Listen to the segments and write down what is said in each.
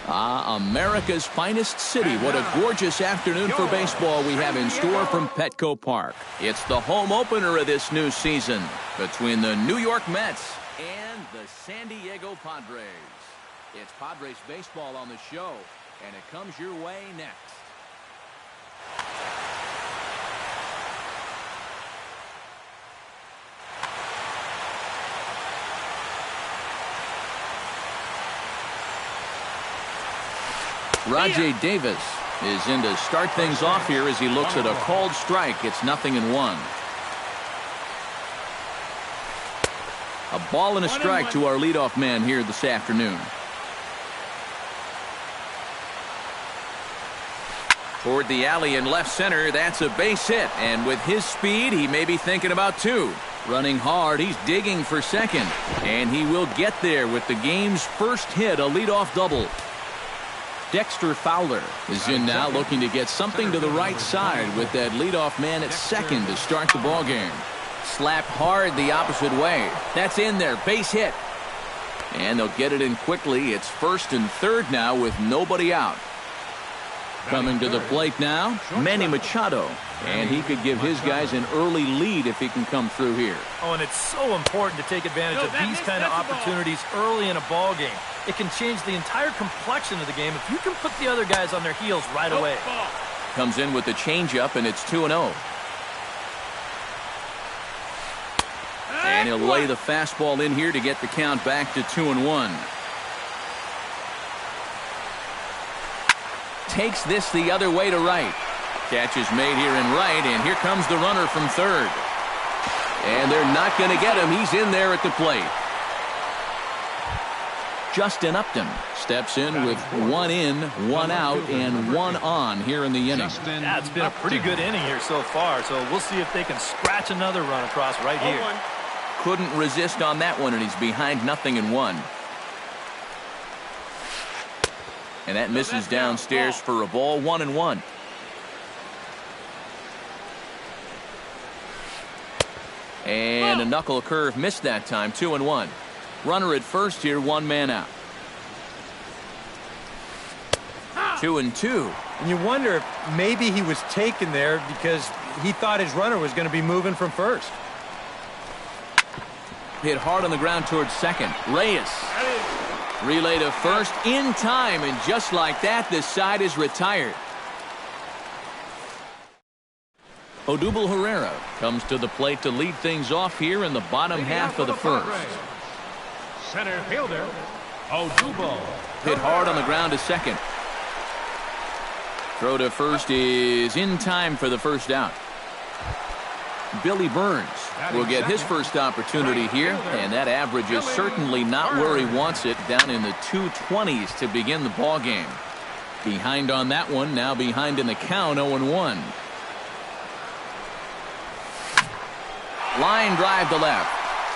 America's finest city. What a gorgeous afternoon for baseball we have in store from Petco Park. It's the home opener of this new season between the New York Mets and the San Diego Padres. It's Padres baseball on the show, and it comes your way next. Rajay Davis is in to start things off here as he looks at a called strike. It's 0-1. A ball and a strike to our leadoff man here this afternoon. Toward the alley in left center, that's a base hit. And with his speed, he may be thinking about two. Running hard, he's digging for second. And he will get there with the game's first hit, a leadoff double. Dexter Fowler is in now, looking to get something to the right side with that leadoff man at second to start the ball game. Slapped hard the opposite way. That's in there, base hit. And they'll get it in quickly. It's first and third now with nobody out. Coming to the plate now, Manny Machado. And he could give his guys an early lead if he can come through here. Oh, and it's so important to take advantage of these kind of opportunities early in a ball game. It can change the entire complexion of the game if you can put the other guys on their heels right away. Comes in with the changeup, and it's 2-0. And he'll lay the fastball in here to get the count back to 2-1. Takes this the other way to right. Catch is made here in right, and here comes the runner from third. And they're not going to get him. He's in there at the plate. Justin Upton steps in with 1 in, 1 out, and 1 on here in the inning. Yeah, it's been a pretty good inning here so far, so we'll see if they can scratch another run across right here. Couldn't resist on that one, and he's behind 0-1. And that misses downstairs for a ball, 1-1. And a knuckle curve missed that time, 2-1. Runner at first here, 1 man out. 2-2. And you wonder if maybe he was taken there because he thought his runner was going to be moving from first. Hit hard on the ground towards second. Reyes. Relay to first in time, and just like that, this side is retired. Odubel Herrera comes to the plate to lead things off here in the bottom half of the first. Center fielder, Odubel. Hit hard on the ground to second. Throw to first is in time for the first out. Billy Burns will get his first opportunity here, and that average is certainly not where he wants it, down in the 220s to begin the ball game. Behind on that one, now behind in the count, 0-1. Line drive to left.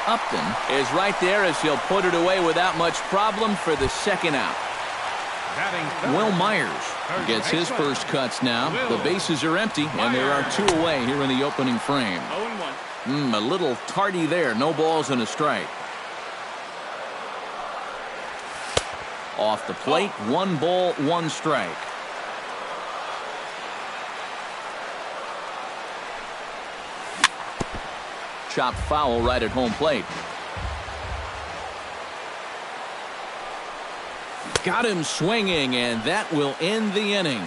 Upton is right there as he'll put it away without much problem for the second out. Will Myers gets his first cuts now. The bases are empty, and there are 2 away here in the opening frame. A little tardy there. No balls and a strike. Off the plate, 1 ball, 1 strike. Chopped foul right at home plate. Got him swinging, and that will end the inning.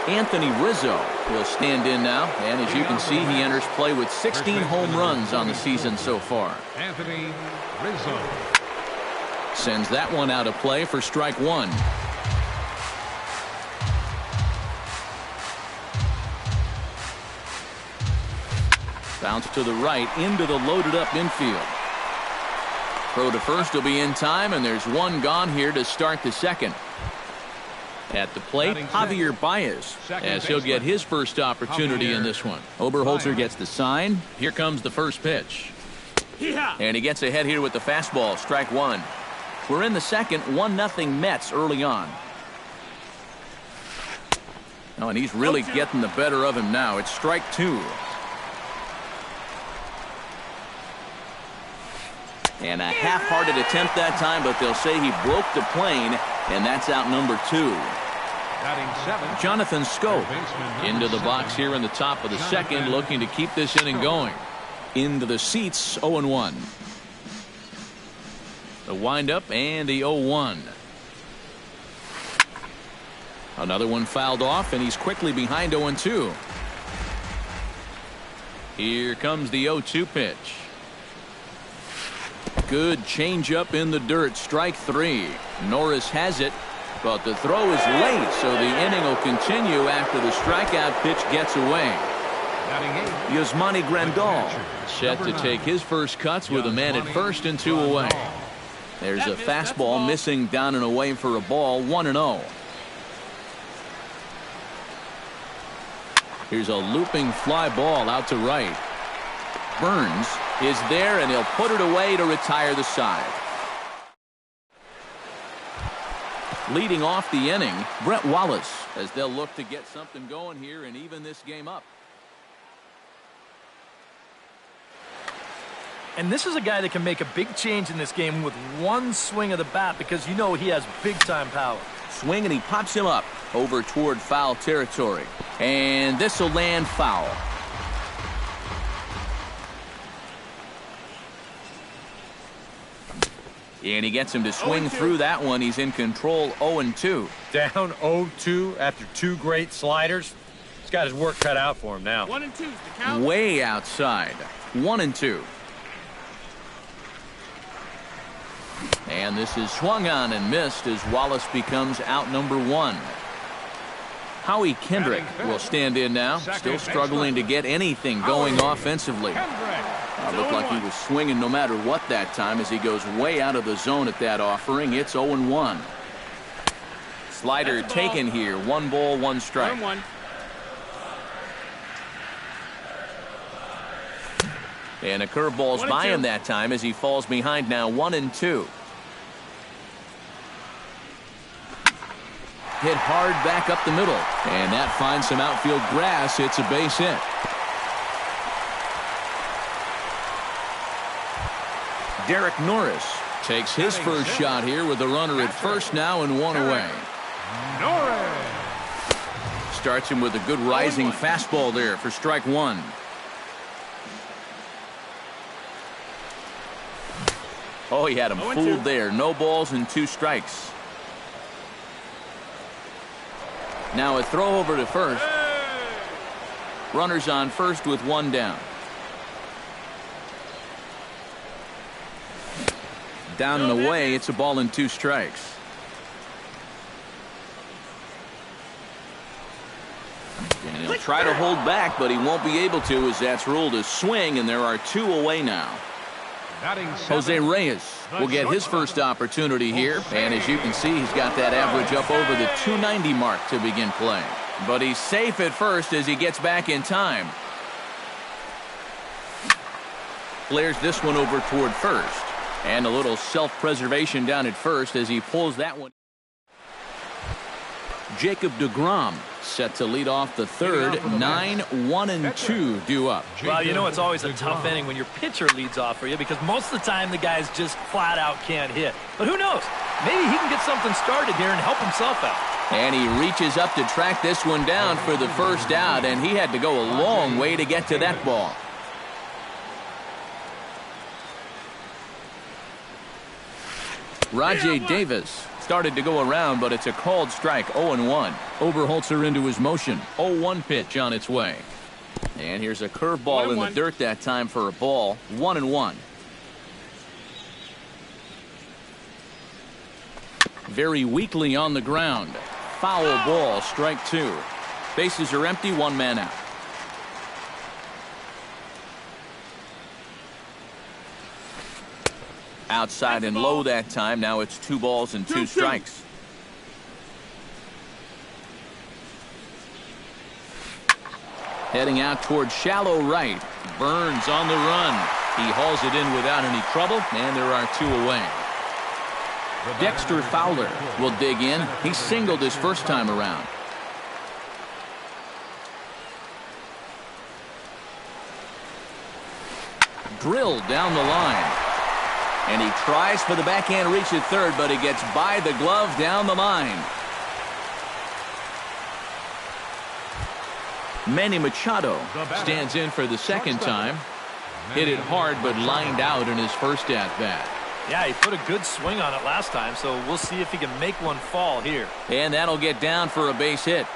Anthony Rizzo will stand in now, and as you can see, he enters play with 16 home runs on the season so far. Anthony Rizzo sends that one out of play for strike 1. Bounce to the right into the loaded up infield. Throw to first will be in time, and there's 1 gone here to start the second. At the plate, Javier Baez, as he'll get his first opportunity in this one. Oberholzer gets the sign. Here comes the first pitch. And he gets ahead here with the fastball, strike 1. We're in the second, 1-0 Mets early on. Oh, and he's really getting the better of him now. It's strike 2. And a half-hearted attempt that time, but they'll say he broke the plane, and that's out number 2. Batting 7. Jonathan Scope Baseman into the 7. box here in the top of the second, looking to keep this inning going. Into the seats, 0-1. The windup and the 0-1. Another one fouled off, and he's quickly behind 0-2. Here comes the 0-2 pitch. Good changeup in the dirt, strike 3. Norris has it, but the throw is late, so the inning will continue after the strikeout pitch gets away. Batting 8. Yasmani Grandal set to take his first cuts with a man at first and 2 away. There's a fastball missing down and away for a ball, 1-0. Here's a looping fly ball out to right. Burns is there, and he'll put it away to retire the side. Leading off the inning, Brett Wallace, as they'll look to get something going here and even this game up. And this is a guy that can make a big change in this game with one swing of the bat, because you know he has big-time power. Swing, and he pops him up over toward foul territory. And this will land foul. And he gets him to swing through that one. He's in control, 0-2. Down 0-2 after 2 great sliders. He's got his work cut out for him now. 1-2 is the count. Way outside, 1-2. And this is swung on and missed as Wallace becomes out number 1. Howie Kendrick will stand in now, still struggling to get anything going offensively. Looked like he was swinging no matter what that time as he goes way out of the zone at that offering. It's 0-1. Slider taken here. 1 ball, 1 strike. 1-1. And a curveball's by him that time as he falls behind now, 1-2. Hit hard back up the middle, and that finds some outfield grass. It's a base hit. Derek Norris takes his first shot here with a runner at first now and 1 away. Norris Starts him with a good rising fastball there for strike 1. Oh, he had him fooled there. No balls and 2 strikes. Now a throw over to first. Runners on first with 1 down. Down and away, it's a ball and 2 strikes. And he'll try to hold back, but he won't be able to, as that's ruled a swing, and there are 2 away now. Jose Reyes will get his first opportunity here, and as you can see, he's got that average up over the 290 mark to begin play. But he's safe at first as he gets back in time. Flares this one over toward first. And a little self-preservation down at first as he pulls that one. Jacob deGrom set to lead off the third. 9-1-2 due up. Well, you know it's always a tough inning when your pitcher leads off for you, because most of the time the guys just flat out can't hit. But who knows? Maybe he can get something started here and help himself out. And he reaches up to track this one down for the first out, and he had to go a long way to get to that ball. Rajay Davis started to go around, but it's a called strike, 0-1. Oberholzer into his motion. 0-1 pitch on its way. And here's a curveball in the dirt that time for a ball, 1-1. Very weakly on the ground. Foul ball, strike 2. Bases are empty, 1 man out. Outside and low that time. Now it's 2 balls and 2 strikes. Heading out towards shallow right. Burns on the run. He hauls it in without any trouble, and there are 2 away. Dexter Fowler will dig in. He singled his first time around. Drilled down the line. And he tries for the backhand reach at third, but he gets by the glove down the line. Manny Machado stands in for the second time. Hit it hard, but lined out in his first at-bat. Yeah, he put a good swing on it last time, so we'll see if he can make one fall here. And that'll get down for a base hit.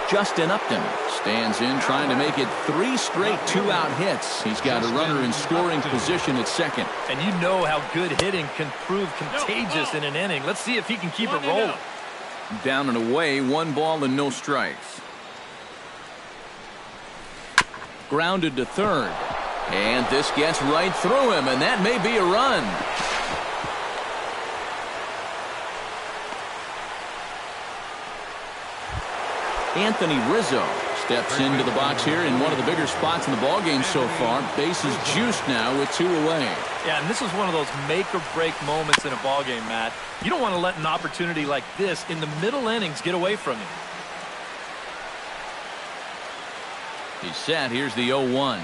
Justin Upton stands in, trying to make it 3 straight 2-out hits. He's got a runner in scoring position at second. And you know how good hitting can prove contagious in an inning. Let's see if he can keep it rolling. Down and away, 1 ball and no strikes. Grounded to third. And this gets right through him, and that may be a run. Anthony Rizzo steps into the box here in one of the bigger spots in the ballgame so far. Bases juiced now with 2 away. Yeah, and this is one of those make-or-break moments in a ballgame, Matt. You don't want to let an opportunity like this in the middle innings get away from you. He's set. Here's the 0-1.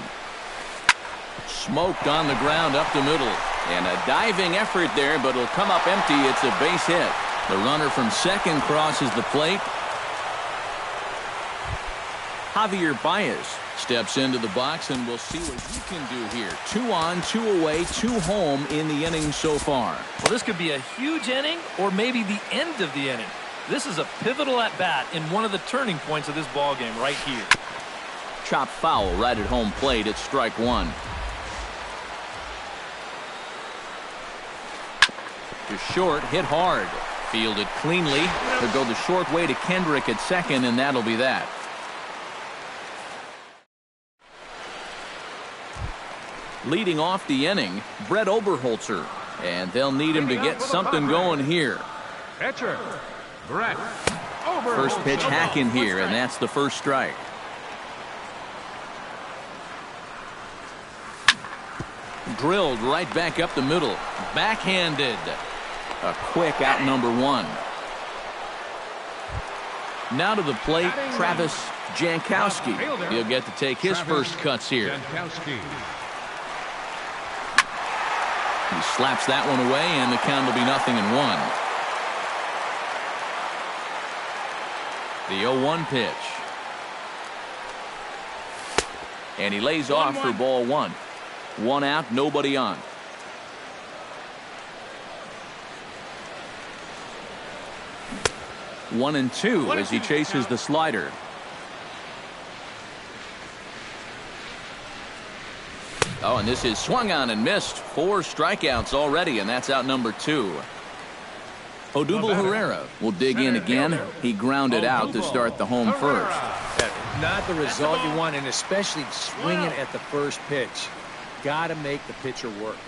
Smoked on the ground up the middle. And a diving effort there, but it'll come up empty. It's a base hit. The runner from second crosses the plate. Javier Baez steps into the box, and we'll see what he can do here. 2 on, 2 away, 2 home in the inning so far. Well, this could be a huge inning or maybe the end of the inning. This is a pivotal at-bat in one of the turning points of this ballgame right here. Chop foul right at home plate. It's strike 1. To short, hit hard. Fielded cleanly. He'll go the short way to Kendrick at second, and that'll be that. Leading off the inning, Brett Oberholzer. And they'll need him to get something going here. Pitcher, Brett. First pitch hack in here, and that's the first strike. Drilled right back up the middle. Backhanded. A quick out number 1. Now to the plate, Travis Jankowski. He'll get to take his first cuts here. He slaps that one away, and the count will be 0-1. The 0-1 pitch. And he lays off for ball 1. 1 out, nobody on. One and two as he chases the slider. Oh, and this is swung on and missed. 4 strikeouts already, and that's out number 2. Odubel Herrera will dig in again. He grounded out to start the home first. Not the result you want, and especially swinging at the first pitch. Got to make the pitcher work.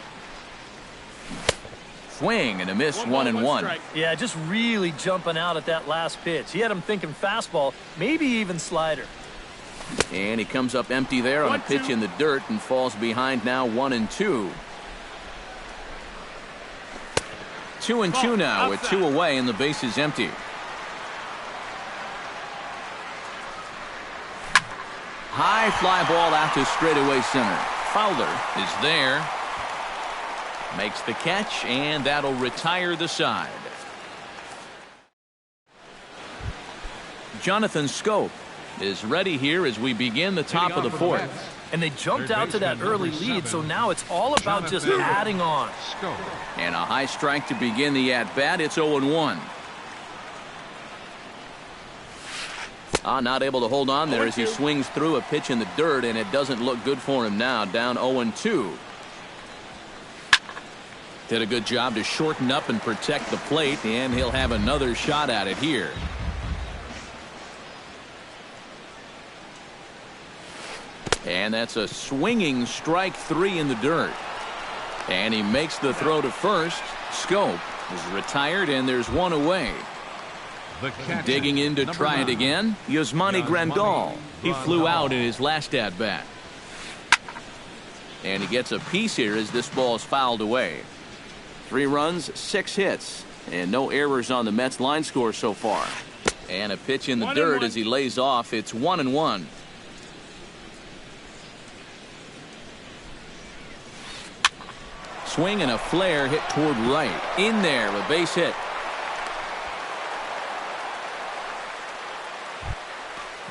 Swing and a miss, 1-1. Yeah, just really jumping out at that last pitch. He had him thinking fastball, maybe even slider. And he comes up empty there on a pitch in the dirt and falls behind now 1-2. 2-2 now with 2 away and the base is empty. High fly ball out to straightaway center. Fowler is there. Makes the catch, and that'll retire the side. Jonathan Scope is ready here as we begin the top of the 4th. And they jumped out to that early lead, so now it's all about just adding on. And a high strike to begin the at-bat. It's 0-1. Not able to hold on there as he swings through a pitch in the dirt, and it doesn't look good for him now. Down 0-2. Did a good job to shorten up and protect the plate, and he'll have another shot at it here. And that's a swinging strike 3 in the dirt. And he makes the throw to first. Scope is retired, and there's 1 away. Digging in to try it again, Yasmani Grandal. He flew out in his last at-bat. And he gets a piece here as this ball is fouled away. 3 runs, 6 hits, and no errors on the Mets line score so far. And a pitch in the dirt as he lays off. It's 1-1. swing and a flare hit toward right. In there, a base hit.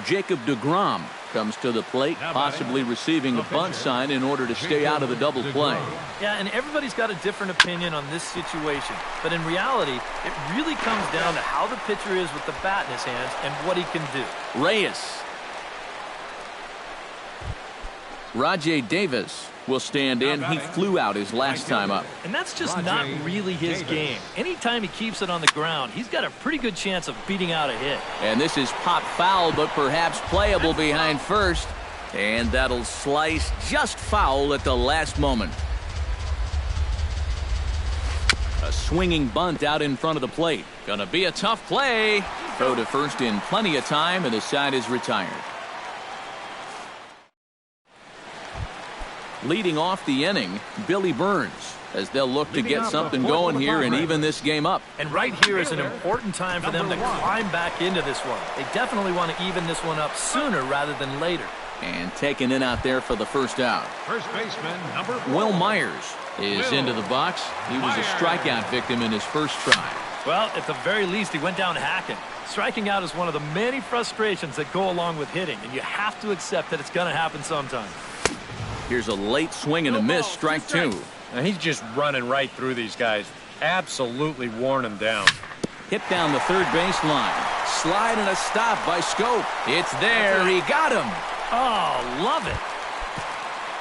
Jacob deGrom comes to the plate, possibly receiving a bunt sign in order to stay out of the double play. Yeah, and everybody's got a different opinion on this situation. But in reality, it really comes down to how the pitcher is with the bat in his hands and what he can do. Reyes. Rajay Davis will stand in. He flew out his last time up. And that's just not really his game. Anytime he keeps it on the ground, he's got a pretty good chance of beating out a hit. And this is pop foul, but perhaps playable behind first. And that'll slice just foul at the last moment. A swinging bunt out in front of the plate. Gonna be a tough play. Throw to first in plenty of time, and the side is retired. Leading off the inning, Billy Burns, as they'll look to get something going here and even this game up. And right here is an important time for them to climb back into this one. They definitely want to even this one up sooner rather than later. And taken in out there for the first out. First baseman, number 4. Will Myers is into the box. He was a strikeout victim in his first try. Well, at the very least, he went down hacking. Striking out is one of the many frustrations that go along with hitting, and you have to accept that it's going to happen sometime. Here's a late swing and a miss, strike 2. Now he's just running right through these guys. Absolutely worn them down. Hit down the third baseline. Slide and a stop by Scope. It's there. He got him. Oh, love it.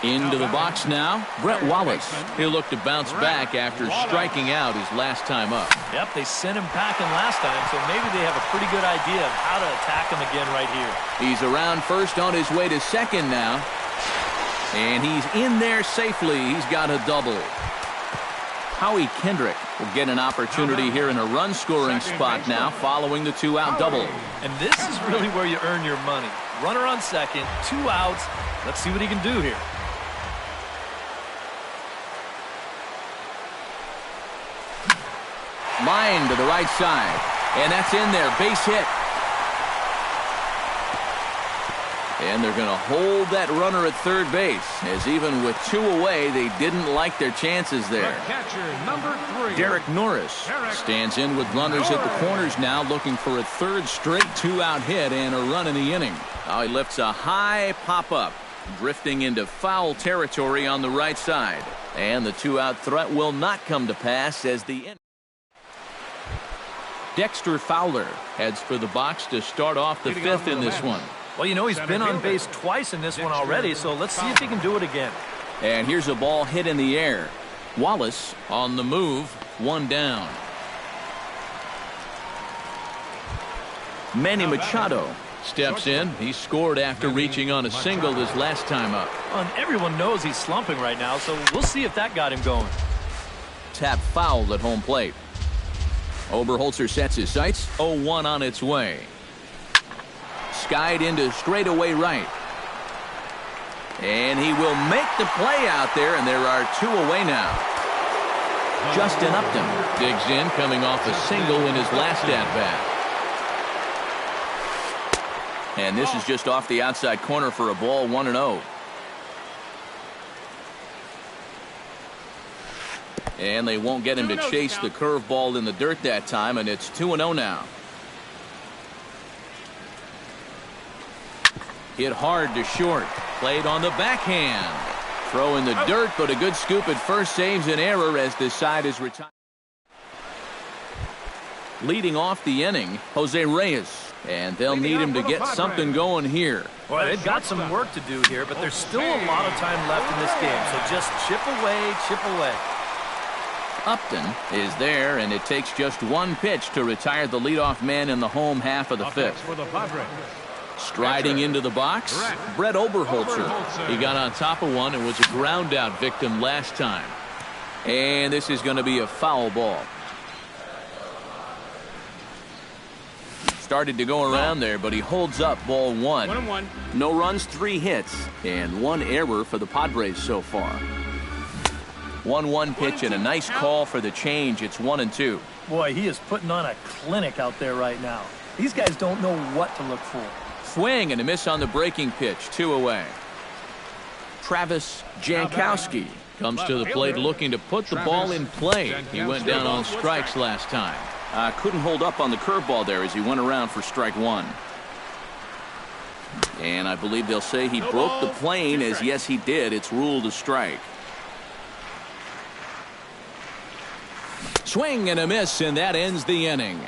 Into the box now, Brett Wallace. He'll look to bounce back after striking out his last time up. Yep, they sent him packing last time, so maybe they have a pretty good idea of how to attack him again right here. He's around first, on his way to second now. And he's in there safely. He's got a double. Howie Kendrick will get an opportunity here in a run-scoring spot now following the 2-out double. And this is really where you earn your money. Runner on second, 2 outs. Let's see what he can do here. Line to the right side. And that's in there. Base hit. And they're going to hold that runner at third base, as even with 2 away, they didn't like their chances there. Catcher, number 3. Derek Norris stands in with runners at the corners now, looking for a third straight 2-out hit and a run in the inning. Now he lifts a high pop-up, drifting into foul territory on the right side. And the 2-out threat will not come to pass as the inning. Dexter Fowler heads for the box to start off the 5th in this one. Well, you know, he's been on base twice in this one already, so let's see if he can do it again. And here's a ball hit in the air. Wallace on the move, 1 down. Manny Machado steps in. He scored after reaching on a single his last time up. And everyone knows he's slumping right now, so we'll see if that got him going. Tap fouled at home plate. Oberholzer sets his sights. 0-1 on its way. Skied into straightaway right. And he will make the play out there, and there are 2 away now. Justin Upton digs in, coming off a single in his last at-bat. And this is just off the outside corner for a ball, 1-0. And they won't get him to chase the curveball in the dirt that time, and it's 2-0 now. Hit hard to short. Played on the backhand. Throw in the dirt, but a good scoop at first saves an error as this side is retired. Leading off the inning, Jose Reyes. And they'll need him to get something going here. Well, they've got some work to do here, but there's still a lot of time left in this game. So just chip away, chip away. Upton is there, and it takes just 1 pitch to retire the leadoff man in the home half of the 5th. Striding into the box, Brett Oberholzer. He got on top of one and was a ground out victim last time. And this is going to be a foul ball. Started to go around there, but he holds up ball 1. 1-1. No runs, 3 hits, and 1 error for the Padres so far. 1-1 pitch and a nice call for the change. It's 1-2. Boy, he is putting on a clinic out there right now. These guys don't know what to look for. Swing and a miss on the breaking pitch, 2 away. Travis Jankowski Comes to the plate looking to put the ball in play. He went down on strikes last time. Couldn't hold up on the curveball there as he went around for strike one. And I believe they'll say he broke the plane, as yes he did. It's ruled a strike. Swing and a miss, and that ends the inning.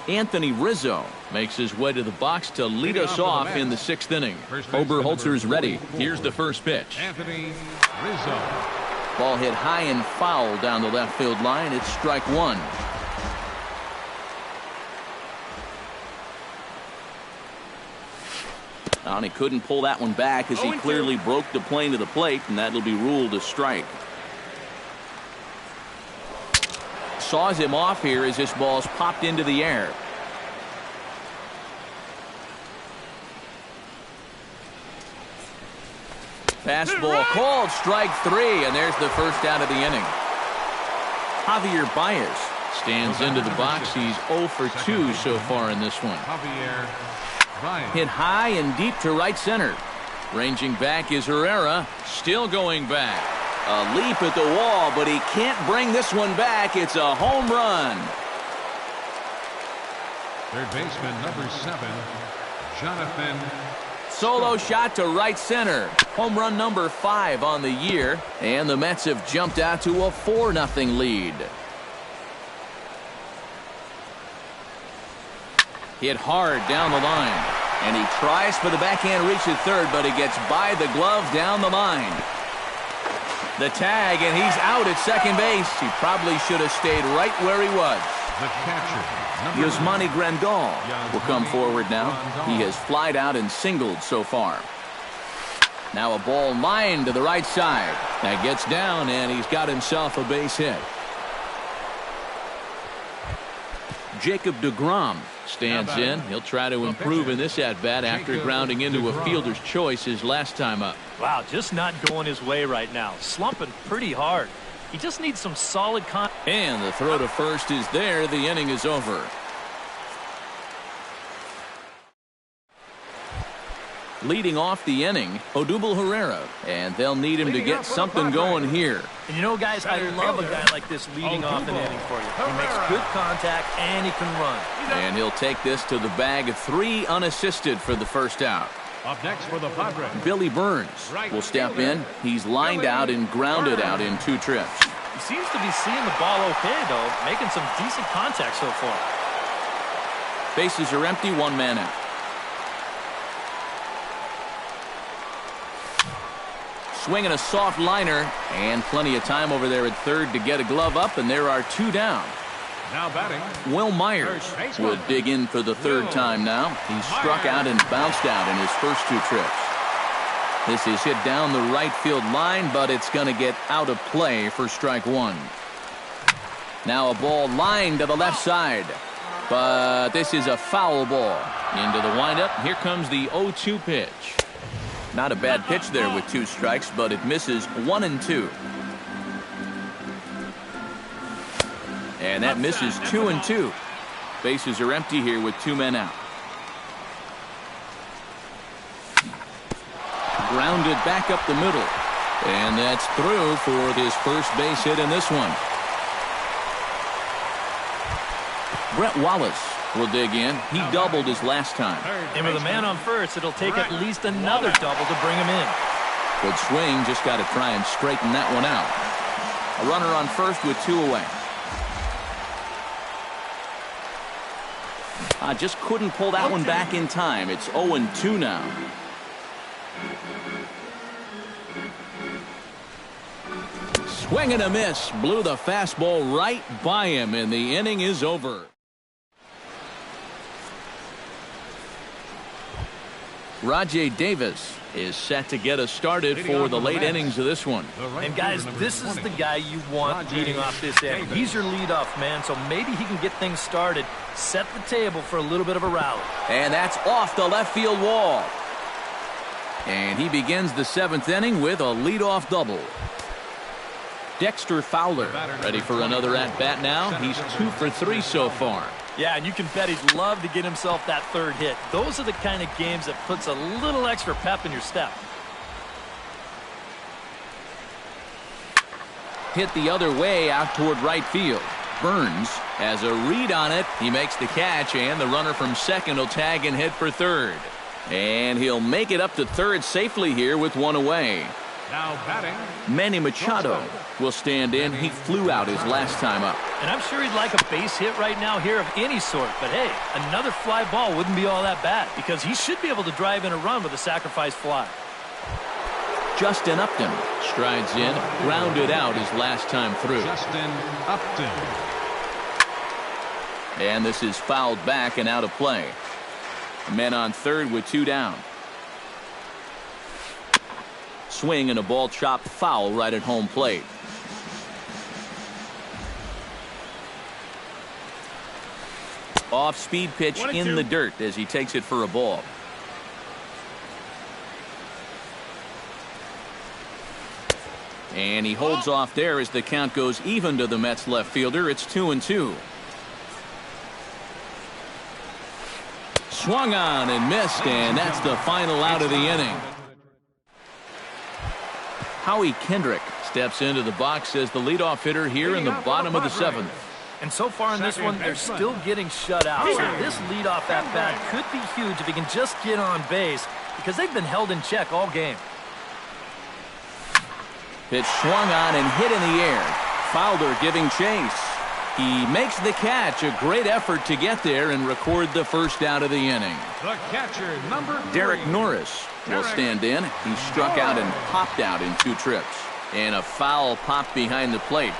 Anthony Rizzo makes his way to the box to lead us off in the 6th inning. Oberholzer's ready. Here's the first pitch. Anthony Rizzo. Ball hit high and foul down the left field line. It's strike one. And he couldn't pull that one back as he clearly broke the plane to the plate, and that'll be ruled a strike. Saws him off here as this ball's popped into the air. Fastball called, strike three, and there's the first out of the inning. Javier Baez stands into the box. He's 0 for 2 so far in this one. Javier Baez. Hit high and deep to right center. Ranging back is Herrera, still going back. A leap at the wall, but he can't bring this one back. It's a home run. Third baseman, number 7, Jonathan. Solo shot to right center. Home run number 5 on the year. And the Mets have jumped out to a 4-0 lead. Hit hard down the line. And he tries for the backhand reach at third, but he gets by the glove down the line. The tag, and he's out at second base. He probably should have stayed right where he was. The catcher, Yasmani Grandal will come forward now. He has flied out and singled so far. Now a ball lined to the right side. That gets down, and he's got himself a base hit. Jacob deGrom stands in. He'll try to improve in this at-bat after grounding into a fielder's choice his last time up. Wow, just not going his way right now. Slumping pretty hard. He just needs some solid And the throw to first is there. The inning is over. Leading off the inning, Odubel Herrera, and they'll need him to get something going here. And you know, guys, I love a guy like this leading off an inning for you. He makes good contact and he can run. And he'll take this to the bag of 3 unassisted for the first out. Up next for the Padres, Billy Burns will step in. He's lined out and grounded out in 2 trips. He seems to be seeing the ball okay, though, making some decent contact so far. Bases are empty, 1 man out. Swinging a soft liner, and plenty of time over there at third to get a glove up, and there are 2 down. now batting. Will Myers will dig in for the 3rd time now. He struck out and bounced out in his first 2 trips. This is hit down the right field line, but it's going to get out of play for strike 1. Now a ball lined to the left side, but this is a foul ball. Into the windup. Here comes the 0-2 pitch. Not a bad pitch there with 2 strikes, but it misses 1 and 2. And that misses 2 and 2. Bases are empty here with 2 men out. Grounded back up the middle. And that's through for his first base hit in this one. Brett Wallace will dig in. He doubled his last time. And with a man on first, it'll take at least another double to bring him in. Good swing. Just got to try and straighten that one out. A runner on first with 2 away. Just couldn't pull that one back in time. It's 0-2 now. Swing and a miss. Blew the fastball right by him, and the inning is over. Rajay Davis is set to get us started for the late innings of this one. And guys, this is the guy you want leading off this inning. He's your leadoff man, so maybe he can get things started, set the table for a little bit of a rally. And that's off the left field wall. And he begins the 7th inning with a leadoff double. Dexter Fowler ready for another at-bat now. He's 2 for 3 so far. Yeah, and you can bet he'd love to get himself that 3rd hit. Those are the kind of games that puts a little extra pep in your step. hit the other way out toward right field. Burns has a read on it. He makes the catch, and the runner from second will tag and head for third. And he'll make it up to third safely here with one away. Now batting, Manny Machado will stand in. He flew out his last time up. And I'm sure he'd like a base hit right now here of any sort. But, hey, another fly ball wouldn't be all that bad because he should be able to drive in a run with a sacrifice fly. Justin Upton strides in, grounded out his last time through. Justin Upton. And this is fouled back and out of play. Men on third with two down. Swing and a ball chopped foul right at home plate. Off-speed pitch in the dirt as he takes it for a ball. And he holds off there as the count goes even to the Mets left fielder. It's 2-2. Swung on and missed, and that's the final out of the inning. Howie Kendrick steps into the box as the leadoff hitter here in the bottom of the seventh. And so far in this one, they're still getting shut out. So this leadoff at-bat could be huge if he can just get on base because they've been held in check all game. Pitch swung on and hit in the air. Fowler giving chase. He makes the catch. A great effort to get there and record the first out of the inning. The catcher, number 3. Derek Norris will stand in. He struck out and popped out in 2 trips. And a foul popped behind the plate.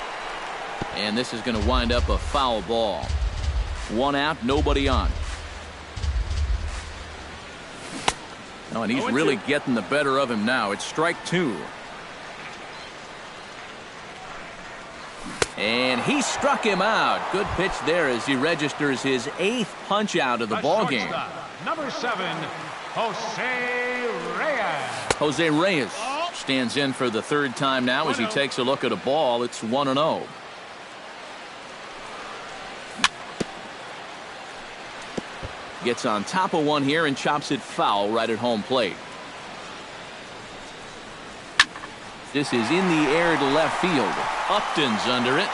And this is going to wind up a foul ball. 1 out, nobody on. Oh, and he's really getting the better of him now. It's strike 2. And he struck him out. Good pitch there as he registers his 8th punch out of the ball game. Number 7, Jose Reyes. Jose Reyes stands in for the 3rd time now as he takes a look at a ball. It's 1-0. Gets on top of one here and chops it foul right at home plate. This is in the air to left field. Upton's under it.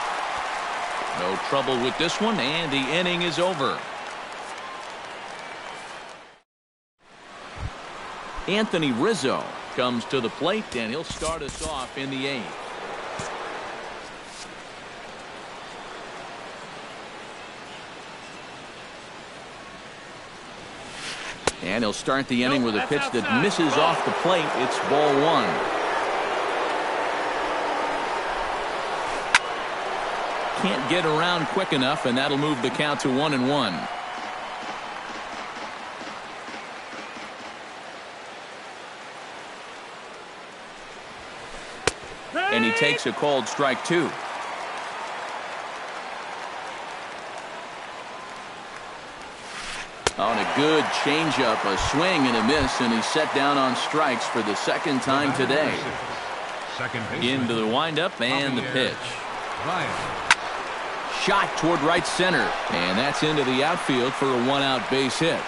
No trouble with this one, and the inning is over. Anthony Rizzo comes to the plate, and he'll start us off in the 8th. And he'll start the inning with a pitch that misses off the plate. It's ball 1. Can't get around quick enough, and that'll move the count to 1-1. And he takes a called strike 2. On a good changeup, a swing and a miss, and he's set down on strikes for the 2nd time today. Into the windup and the pitch. Shot toward right center, and that's into the outfield for a 1-out base hit.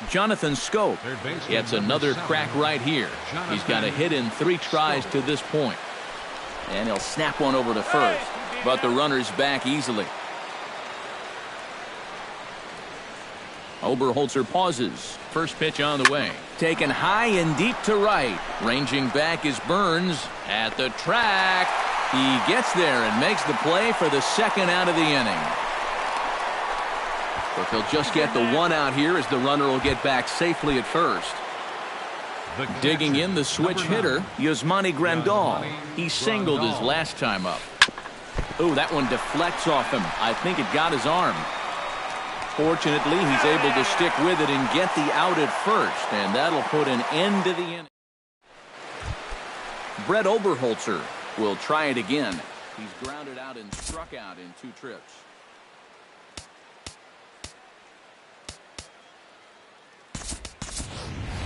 Jonathan Scope gets another crack right here. He's got a hit in 3 tries to this point. And he'll snap one over to first, but the runner's back easily. Oberholzer pauses. First pitch on the way. Taken high and deep to right. Ranging back is Burns at the track. He gets there and makes the play for the 2nd out of the inning. But they'll just get the 1 out here as the runner will get back safely at first. Digging in the switch hitter, Yasmani Grandal. He singled his last time up. Oh, that one deflects off him. I think it got his arm. Fortunately, he's able to stick with it and get the out at first, and that'll put an end to the inning. Brett Oberholzer will try it again. He's grounded out and struck out in 2 trips.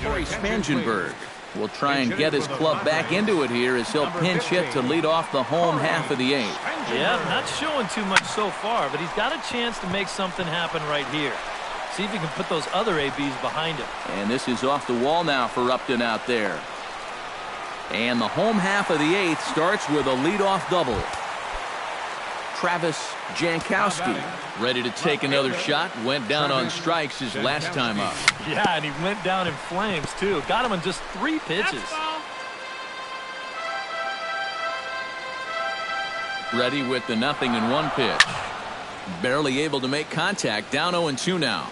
Corey Spangenberg will try and get his club back into it here as he'll pinch hit to lead off the home half of the 8th. Yeah, not showing too much so far, but he's got a chance to make something happen right here. See if he can put those other ABs behind him. And this is off the wall now for Upton out there. And the home half of the eighth starts with a leadoff double. Travis Jankowski ready to take another shot. Went down on strikes his last time up. Yeah, and he went down in flames, too. Got him in just 3 pitches. Ready with the 0-1 pitch. Barely able to make contact. Down 0-2 now.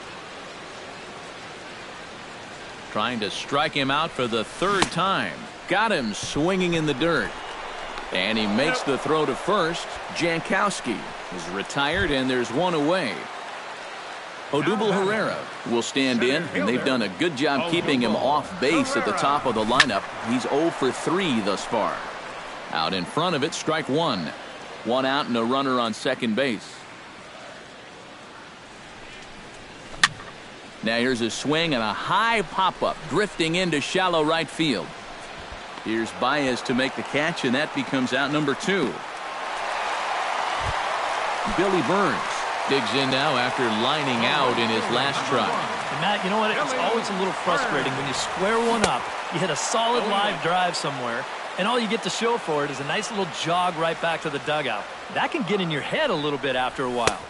Trying to strike him out for the 3rd time. Got him swinging in the dirt. And he makes the throw to first. Jankowski is retired, and there's one away. Odubel Herrera will stand in, and they've done a good job keeping him off base at the top of the lineup. He's 0 for 3 thus far. Out in front of it, strike 1. 1 out and a runner on second base. Now here's a swing and a high pop-up, drifting into shallow right field. Here's Baez to make the catch, and that becomes out number 2. Billy Burns digs in now after lining out in his last try. And Matt, you know what? It's always a little frustrating when you square one up, you hit a solid live drive somewhere, and all you get to show for it is a nice little jog right back to the dugout. That can get in your head a little bit after a while.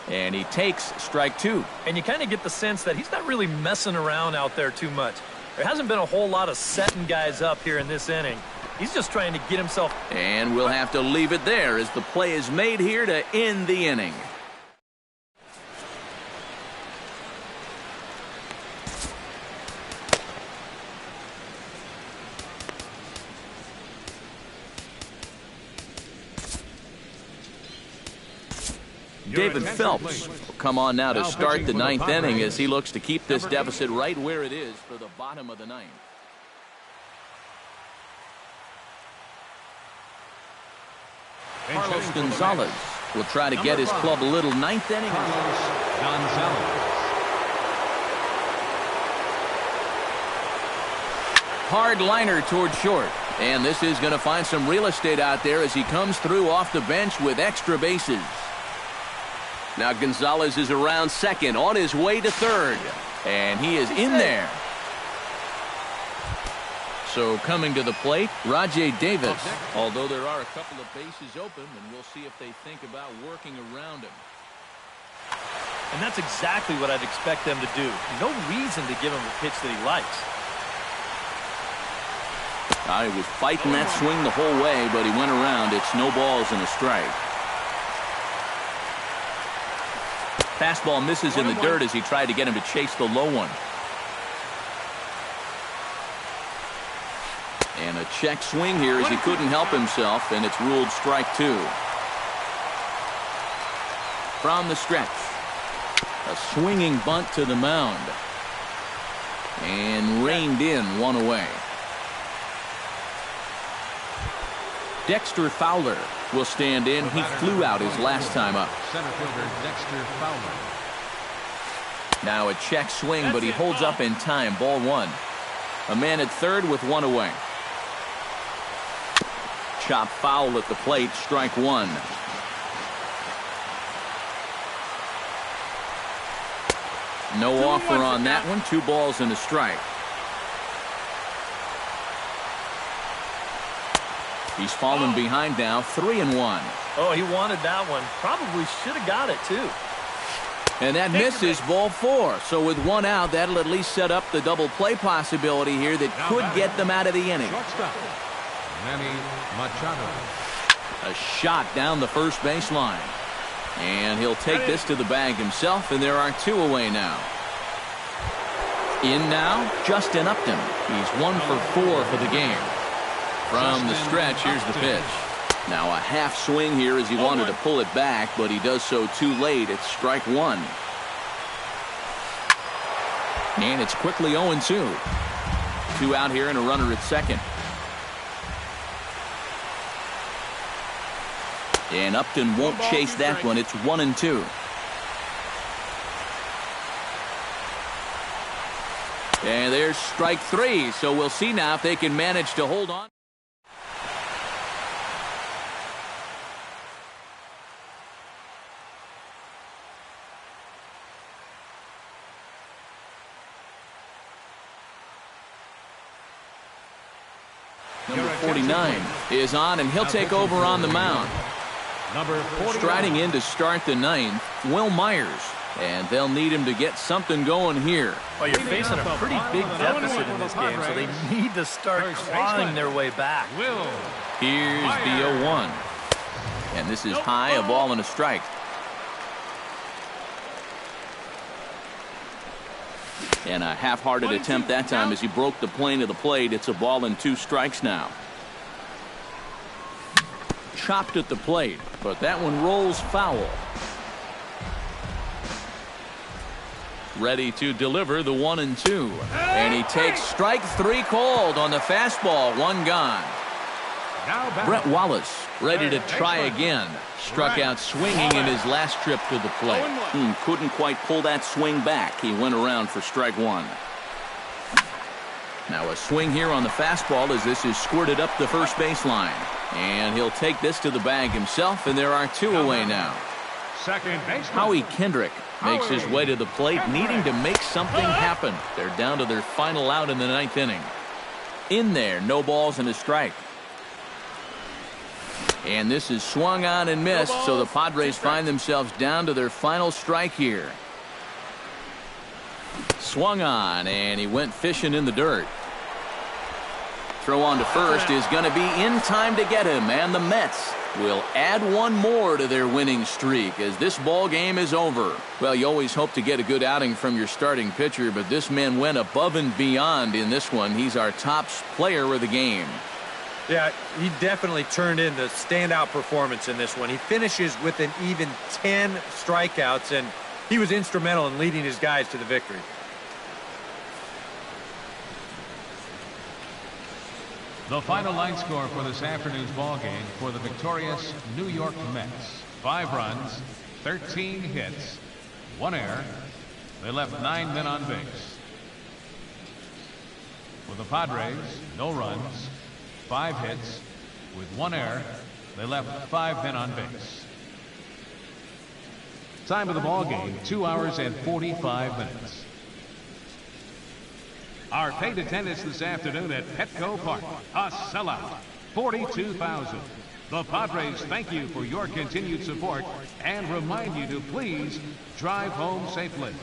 And he takes strike 2. And you kind of get the sense that he's not really messing around out there too much. There hasn't been a whole lot of setting guys up here in this inning. He's just trying to get himself. And we'll have to leave it there as the play is made here to end the inning. David Phelps will come on now to start the 9th inning as he looks to keep this deficit right where it is for the bottom of the 9th. Carlos Gonzalez will try to get his club a little 9th inning. Hard liner toward short. And this is going to find some real estate out there as he comes through off the bench with extra bases. Now Gonzalez is around second, on his way to third. And he is in there. So coming to the plate, Rajay Davis. Although there are a couple of bases open, and we'll see if they think about working around him. And that's exactly what I'd expect them to do. No reason to give him a pitch that he likes. He was fighting that swing the whole way, but he went around. It's no balls and a strike. Fastball misses in the dirt as he tried to get him to chase the low one. And a check swing here as he couldn't help himself, and it's ruled strike 2. From the stretch, a swinging bunt to the mound. And reined in, 1 away. Dexter Fowler will stand in. He flew out his last time up. Center fielder Dexter Fowler. Now a check swing, but he holds up in time. Ball 1. A man at third with 1 away. Chop foul at the plate. Strike 1. No offer on that one. 2 balls and a strike. He's fallen behind now, 3-1. Oh, he wanted that one. Probably should have got it, too. And that misses, ball 4. So with 1 out, that'll at least set up the double play possibility here that could get them out of the inning. Shortstop, Manny Machado. A shot down the first baseline. And he'll take this to the bag himself, and there are 2 away now. In now, Justin Upton. He's 1 for 4 for the game. From the stretch, here's the pitch. Now a half swing here as he wanted to pull it back, but he does so too late. It's strike 1. And it's quickly 0-2. 2 out here and a runner at second. And Upton won't chase that one. It's 1-2. And there's strike 3. So we'll see now if they can manage to hold on. Number 49 is on, and he'll take over on the mound. Number 49. Striding in to start the ninth, Will Myers. And they'll need him to get something going here. Well, you're facing a pretty big deficit in this game, so they need to start clawing their way back. Here's the 0-1. And this is high, a ball and a strike. And a half-hearted attempt that time as he broke the plane of the plate. It's a ball and 2 strikes now. Chopped at the plate, but that one rolls foul. Ready to deliver the 1-2. And he takes strike 3 called on the fastball. 1 gone. Brett Wallace ready to try again. Struck out swinging in his last trip to the plate. Couldn't quite pull that swing back. He went around for strike 1. Now a swing here on the fastball as this is squirted up the first baseline. And he'll take this to the bag himself, and there are 2 away now. Second baseman. Howie Kendrick makes his way to the plate, needing to make something happen. They're down to their final out in the 9th inning. In there, no balls and a strike. And this is swung on and missed, so the Padres find themselves down to their final strike here. Swung on, and he went fishing in the dirt. Throw on to first is going to be in time to get him, and the Mets will add 1 more to their winning streak as this ball game is over. Well, you always hope to get a good outing from your starting pitcher, but this man went above and beyond in this one. He's our top player of the game. Yeah, he definitely turned in the standout performance in this one. He finishes with an even 10 strikeouts, and he was instrumental in leading his guys to the victory. The final line score for this afternoon's ball game for the victorious New York Mets. 5 runs, 13 hits, 1 error. They left 9 men on base. For the Padres, no runs, 5 hits, with 1 error. They left 5 men on base. Time of the ball game, 2 hours and 45 minutes. Our paid attendance this afternoon at Petco Park, a sellout, 42,000. The Padres thank you for your continued support and remind you to please drive home safely.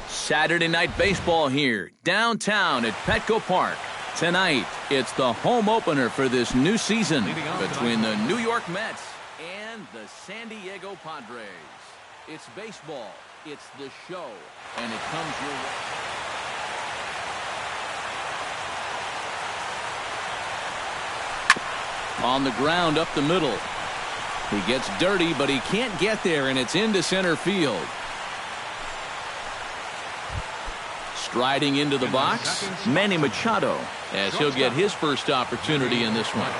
Saturday night baseball here downtown at Petco Park. Tonight, it's the home opener for this new season between the New York Mets and the San Diego Padres. It's baseball. It's the show. And it comes your way. On the ground up the middle. He gets dirty, but he can't get there, and it's into center field. Striding into the box, Manny Machado, as he'll get his first opportunity in this one.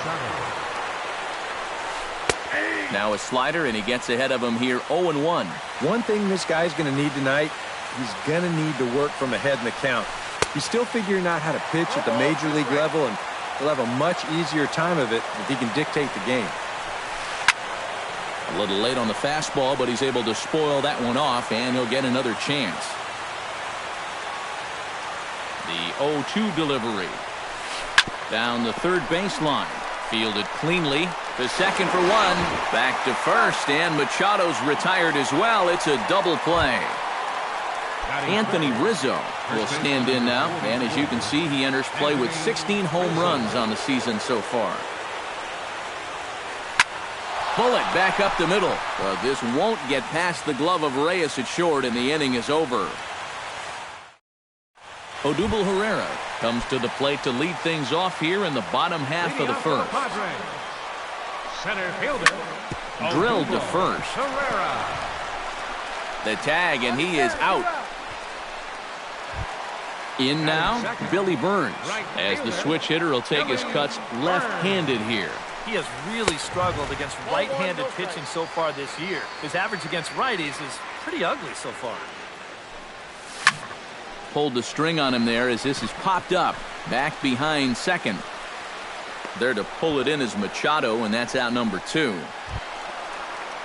Now a slider, and he gets ahead of him here 0-1. One thing this guy's going to need tonight, he's going to need to work from ahead in the count. He's still figuring out how to pitch at the major league level, and he'll have a much easier time of it if he can dictate the game. A little late on the fastball, but he's able to spoil that one off, and he'll get another chance. The 0-2 delivery. Down the third baseline. Fielded cleanly. To second for one. Back to first, and Machado's retired as well. It's a double play. Anthony Rizzo will stand in now, and as you can see, he enters play with 16 home runs on the season so far. Bullet back up the middle, but this won't get past the glove of Reyes at short, and the inning is over. Odubel Herrera comes to the plate to lead things off here in the bottom half of the first. Center fielder. Drilled to first. Herrera. The tag, and he is out. In now, Billy Burns, as the switch hitter will take his cuts left-handed here. He has really struggled against right-handed pitching so far this year. His average against righties is pretty ugly so far. Pulled the string on him there as this is popped up. Back behind second. There to pull it in is Machado, and that's out number 2.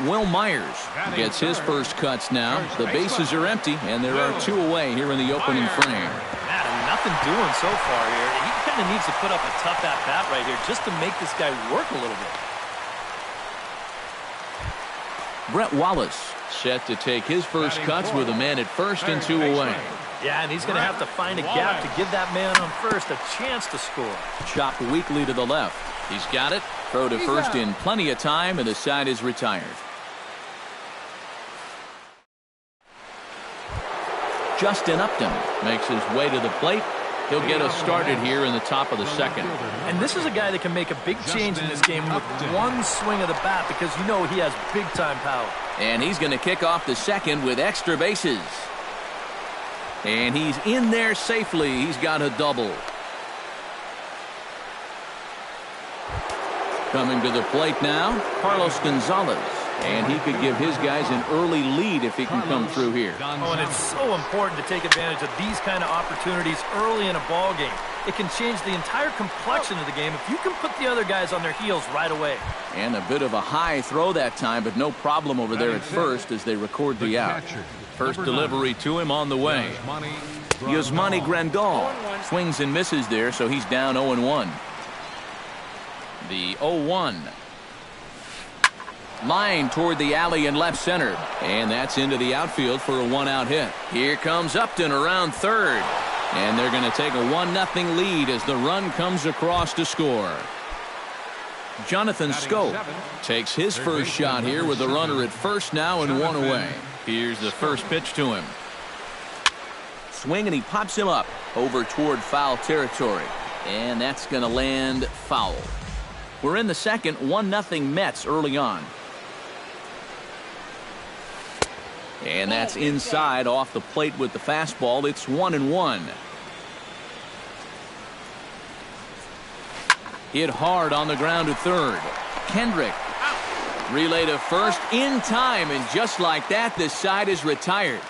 Will Myers gets his first cuts now. The bases are empty, and there are 2 away here in the opening frame. Nothing doing so far here. He kind of needs to put up a tough at-bat right here just to make this guy work a little bit. Brett Wallace set to take his first cuts with a man at first and 2 away. Yeah, and he's going to have to find a gap to give that man on first a chance to score. Chopped weakly to the left. He's got it. Throw to first in plenty of time, and the side is retired. Justin Upton makes his way to the plate. He'll get us started here in the top of the second. And this is a guy that can make a big change in this game with one swing of the bat, because you know he has big-time power. And he's going to kick off the second with extra bases. And he's in there safely. He's got a double. Coming to the plate now, Carlos Gonzalez. And he could give his guys an early lead if he can come through here. Oh, and it's so important to take advantage of these kind of opportunities early in a ball game. It can change the entire complexion of the game if you can put the other guys on their heels right away. And a bit of a high throw that time, but no problem over there at first as they record the out. First delivery to him on the way. Yasmani Grandal swings and misses there, so he's down 0-1. The 0-1. Line toward the alley in left center. And that's into the outfield for a 1-out hit. Here comes Upton around third. And they're going to take a 1-0 lead as the run comes across to score. Jonathan Schoop takes his first shot here with the runner at first now and 1 away. Here's the first pitch to him. Swing, and he pops him up over toward foul territory. And that's going to land foul. We're in the second, 1-0 Mets early on. And that's inside off the plate with the fastball. It's 1-1. Hit hard on the ground to third. Kendrick. Relay to first in time, and just like that, this side is retired.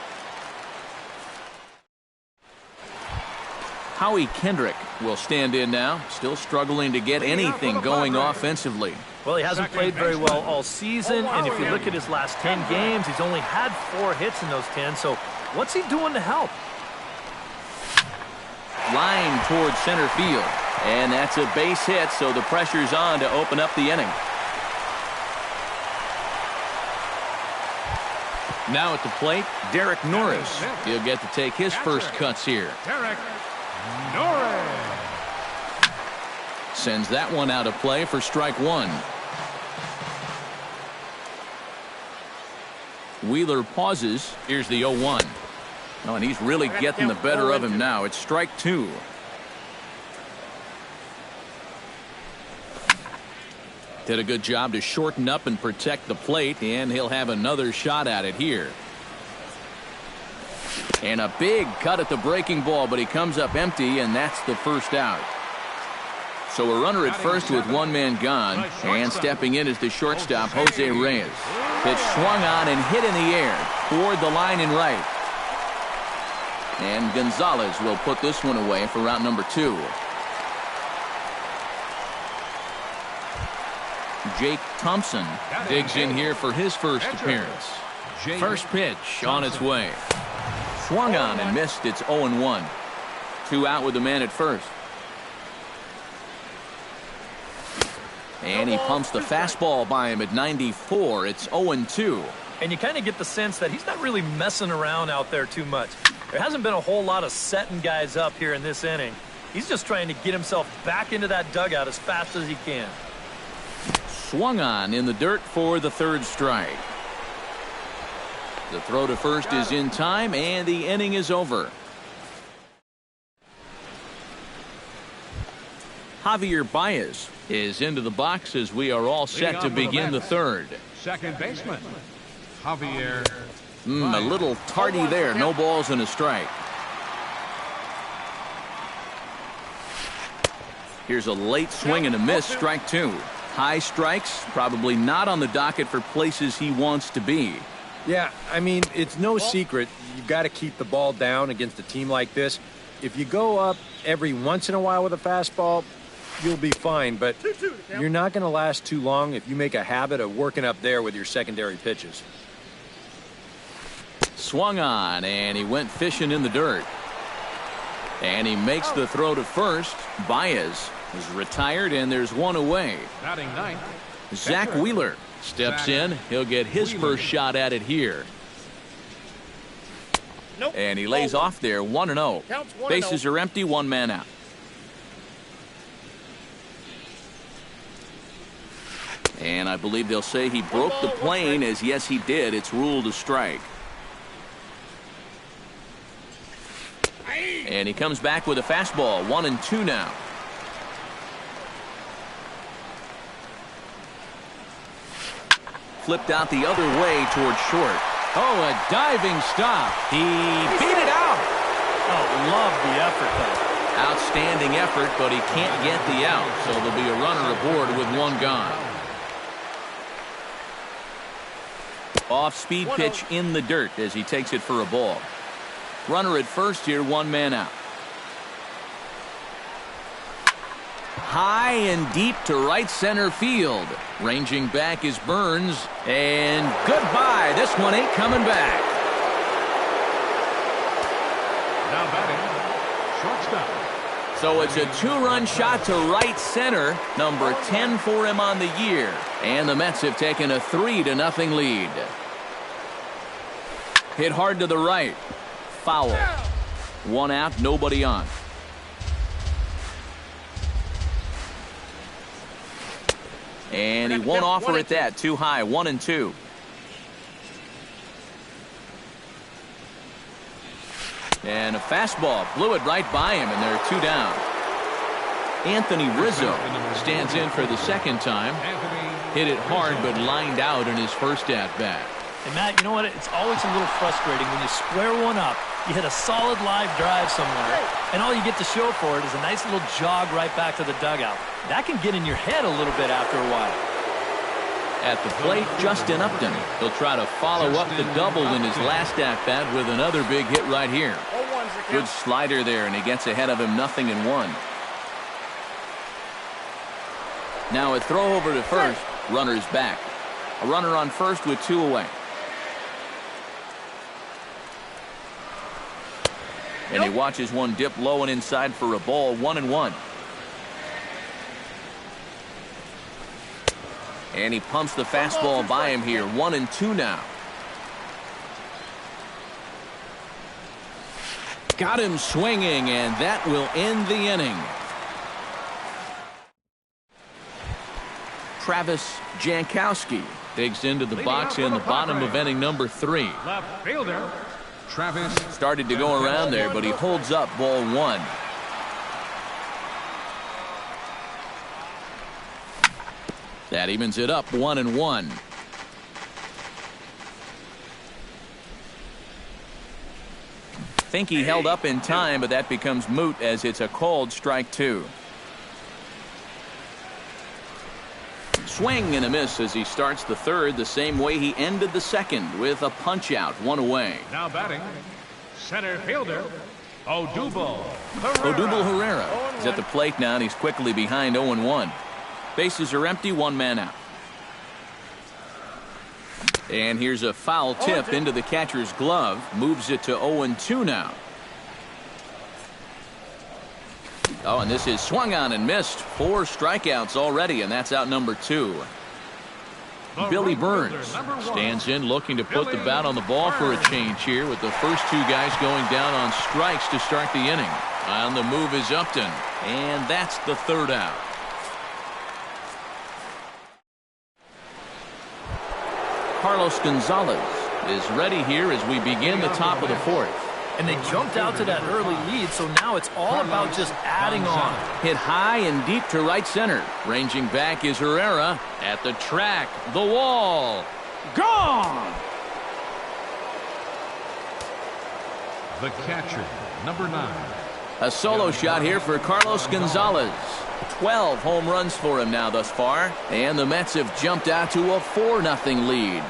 Howie Kendrick will stand in now, still struggling to get anything going offensively. Well, he hasn't played very well all season, and if you look at his last 10 games, he's only had 4 hits in those 10, so what's he doing to help? Line towards center field, and that's a base hit, so the pressure's on to open up the inning. Now at the plate, Derek Norris. He'll get to take his first cuts here. Derek Norris sends that one out of play for strike 1. Wheeler pauses. Here's the 0-1. Oh, and he's really getting the better of him now. It's strike two. Did a good job to shorten up and protect the plate, and he'll have another shot at it here. And a big cut at the breaking ball, but he comes up empty, and that's the first out. So a runner at first with one man gone, and stepping in is the shortstop, Jose Reyes. Pitch swung on and hit in the air toward the line and right. And Gonzalez will put this one away for route number 2. Jake Thompson digs in here for his first appearance. First pitch on its way. Swung on and missed. It's 0-1. 2 out with the man at first. And he pumps the fastball by him at 94. It's 0-2. And you kind of get the sense that he's not really messing around out there too much. There hasn't been a whole lot of setting guys up here in this inning. He's just trying to get himself back into that dugout as fast as he can. Swung on in the dirt for the third strike. The throw to first is in time, and the inning is over. Javier Baez is into the box as we are all set to begin the third. Second baseman, Javier. A little tardy there. No balls and a strike. Here's a late swing and a miss. Strike 2. High strikes, probably not on the docket for places he wants to be. Yeah, I mean, it's no secret. You've got to keep the ball down against a team like this. If you go up every once in a while with a fastball, you'll be fine. But you're not going to last too long if you make a habit of working up there with your secondary pitches. Swung on, and he went fishing in the dirt. And he makes the throw to first. Baez is retired, and there's one away. Batting ninth, Zach Wheeler steps in. He'll get his first shot at it here. And he lays off there, 1-0. Bases are empty, one man out. And I believe they'll say he broke the plane, as yes he did. It's ruled a strike. And he comes back with a fastball, 1-2 now. Flipped out the other way towards short. Oh, a diving stop. He beat it out. Oh, love the effort, though. Outstanding effort, but he can't get the out, so there'll be a runner aboard with one gone. Off-speed pitch in the dirt as he takes it for a ball. Runner at first here, one man out. High and deep to right center field. Ranging back is Burns. And goodbye. This one ain't coming back. now batting, shortstop. So it's a 2-run shot to right center. Number 10 for him on the year. And the Mets have taken a 3-0 lead. Hit hard to the right. Foul. One out, nobody on. And he won't offer it that. Too high. 1-2. And a fastball blew it right by him, and there are 2 down. Anthony Rizzo stands in for the second time. Hit it hard, but lined out in his first at-bat. And Matt, you know what? It's always a little frustrating when you square one up, you hit a solid live drive somewhere, and all you get to show for it is a nice little jog right back to the dugout. That can get in your head a little bit after a while. At the plate, Justin Upton. He'll try to follow up the double in his last at-bat with another big hit right here. Good slider there, and he gets ahead of him 0-1. Now a throw over to first. Runner's back. A runner on first with 2 away. And he watches one dip low and inside for a ball. 1-1. And he pumps the fastball by him here. 1-2 now. Got him swinging, and that will end the inning. Travis Jankowski Digs into the box in the bottom of inning number 3. Left fielder, Travis. Started to go around there, but he holds up ball 1. That evens it up 1-1. Think he held up in time, but that becomes moot as it's a called strike 2. Swing and a miss as he starts the third the same way he ended the second with a punch out, 1 away. Now batting, center fielder, Odubel Herrera is at the plate now, and he's quickly behind 0-1. Bases are empty, 1 man out. And here's a foul tip into the catcher's glove. Moves it to 0-2 now. Oh, and this is swung on and missed. 4 strikeouts already, and that's out number 2. Billy Burns stands in looking to put the bat on the ball for a change here with the first 2 guys going down on strikes to start the inning. On the move is Upton, and that's the 3rd out. Carlos Gonzalez is ready here as we begin the top of the 4th. And they jumped out to that early lead, so now it's all about just adding on. Hit high and deep to right center. Ranging back is Herrera at the track. The wall. Gone! The catcher, number 9. A solo shot here for Carlos Gonzalez. 12 home runs for him now thus far. And the Mets have jumped out to a 4-0 lead.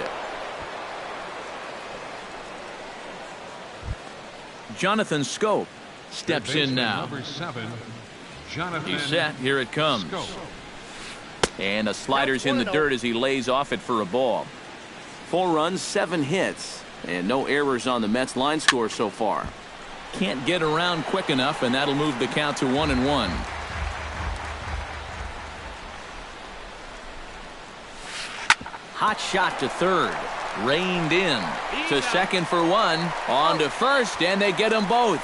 Jonathan Scope steps in now. Number 7, Jonathan. He's set. Here it comes. Scope. And a slider's in the dirt as he lays off it for a ball. 4 runs, 7 hits, and no errors on the Mets line score so far. Can't get around quick enough, and that'll move the count to 1-1. Hot shot to third. Reined in to second for 1. On to first, and they get them both.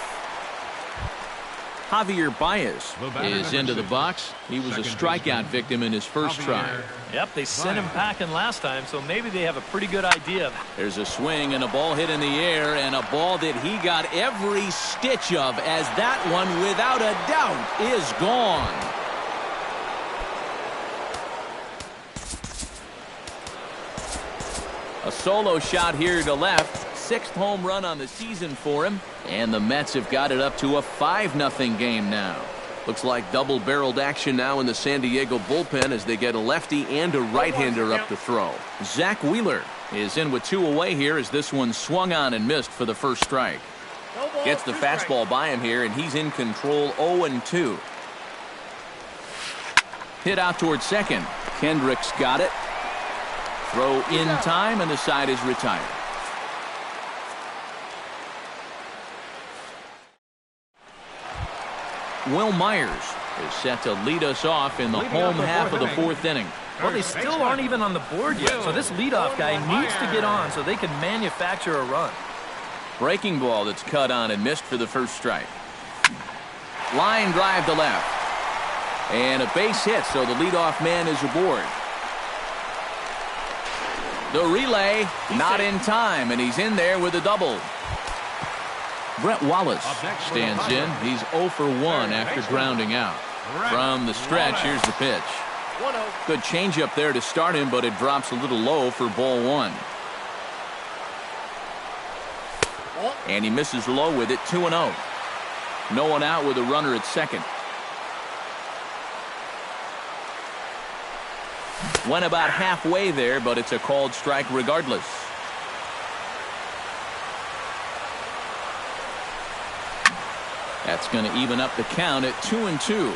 Javier Baez is into the box. He was a strikeout victim in his first try. Yep, they sent him packing last time, so maybe they have a pretty good idea. There's a swing and a ball hit in the air, and a ball that he got every stitch of, as that one, without a doubt, is gone. A solo shot here to left. 6th home run on the season for him. And the Mets have got it up to a 5-0 game now. Looks like double-barreled action now in the San Diego bullpen as they get a lefty and a right-hander up to throw. Zach Wheeler is in with 2 away here as this one swung on and missed for the first strike. Gets the fastball by him here, and he's in control 0-2. Hit out towards second. Kendrick's got it. Throw in time, and the side is retired. Will Myers is set to lead us off in the home half of the 4th inning. Well, they still aren't even on the board yet, so this leadoff guy needs to get on so they can manufacture a run. Breaking ball that's cut on and missed for the first strike. Line drive to left. And a base hit, so the leadoff man is aboard. The relay, not in time, and he's in there with a double. Brett Wallace stands in. He's 0 for 1 after grounding out. From the stretch, here's the pitch. Good changeup there to start him, but it drops a little low for ball 1. And he misses low with it, 2-0. No one out with a runner at second. Went about halfway there, but it's a called strike regardless. That's going to even up the count at 2-2.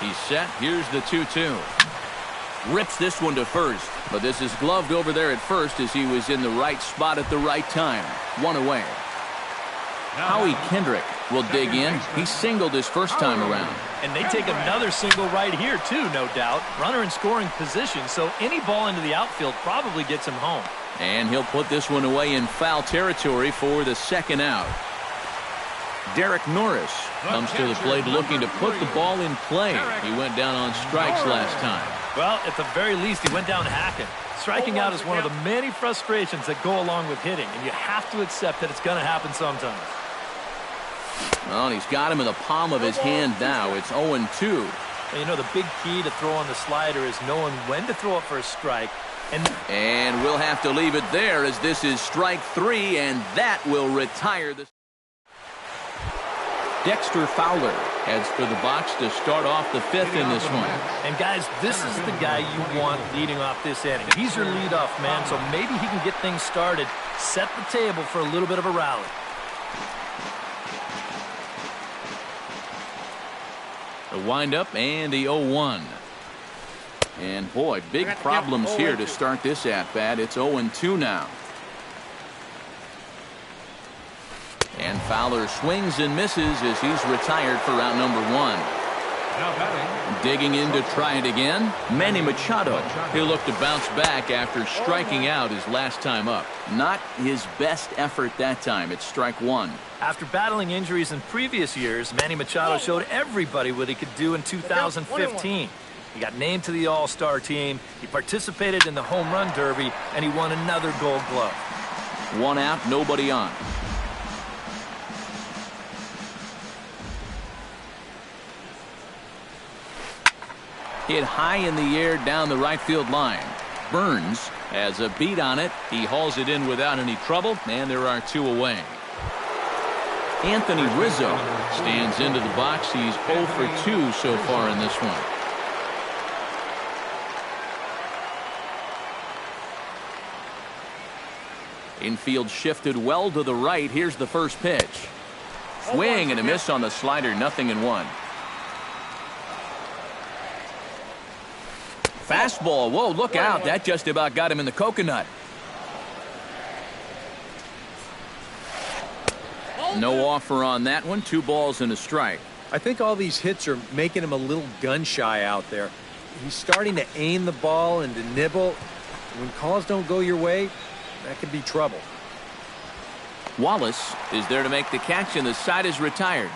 He's set. Here's the 2-2. Rips this one to first, but this is gloved over there at first as he was in the right spot at the right time. 1 away. Howie Kendrick will dig in. He singled his first time around. And they take another single right here, too, no doubt. Runner in scoring position, so any ball into the outfield probably gets him home. And he'll put this one away in foul territory for the second out. Derek Norris comes to the plate looking to put the ball in play. He went down on strikes last time. Well, at the very least, he went down hacking. Striking out is one of the many frustrations that go along with hitting, and you have to accept that it's going to happen sometimes. Well, and he's got him in the palm of his hand now. It's 0-2. And you know, the big key to throw on the slider is knowing when to throw it for a strike. And we'll have to leave it there as this is strike 3, and that will retire the... Dexter Fowler heads for the box to start off the 5th in this one. And guys, this is the guy you want leading off this inning. He's your leadoff man, so maybe he can get things started, set the table for a little bit of a rally. The windup and the 0-1. And boy, big problems here to start this at-bat. It's 0-2 now. And Fowler swings and misses as he's retired for round number 1. Digging in to try it again, Manny Machado. He'll look to bounce back after striking out his last time up. Not his best effort that time. It's strike 1. After battling injuries in previous years, Manny Machado showed everybody what he could do in 2015. He got named to the All-Star team, he participated in the Home Run Derby, and he won another Gold Glove. 1 out, nobody on. Hit high in the air down the right field line. Burns has a beat on it. He hauls it in without any trouble, and there are 2 away. Anthony Rizzo stands into the box. He's 0 for 2 so far in this one. Infield shifted well to the right. Here's the first pitch. Swing and a miss on the slider, 0-1. Fastball. Whoa, look out. That just about got him in the coconut. No offer on that one. 2 balls and a strike. I think all these hits are making him a little gun-shy out there. He's starting to aim the ball and to nibble. When calls don't go your way, that could be trouble. Wallace is there to make the catch, and the side is retired.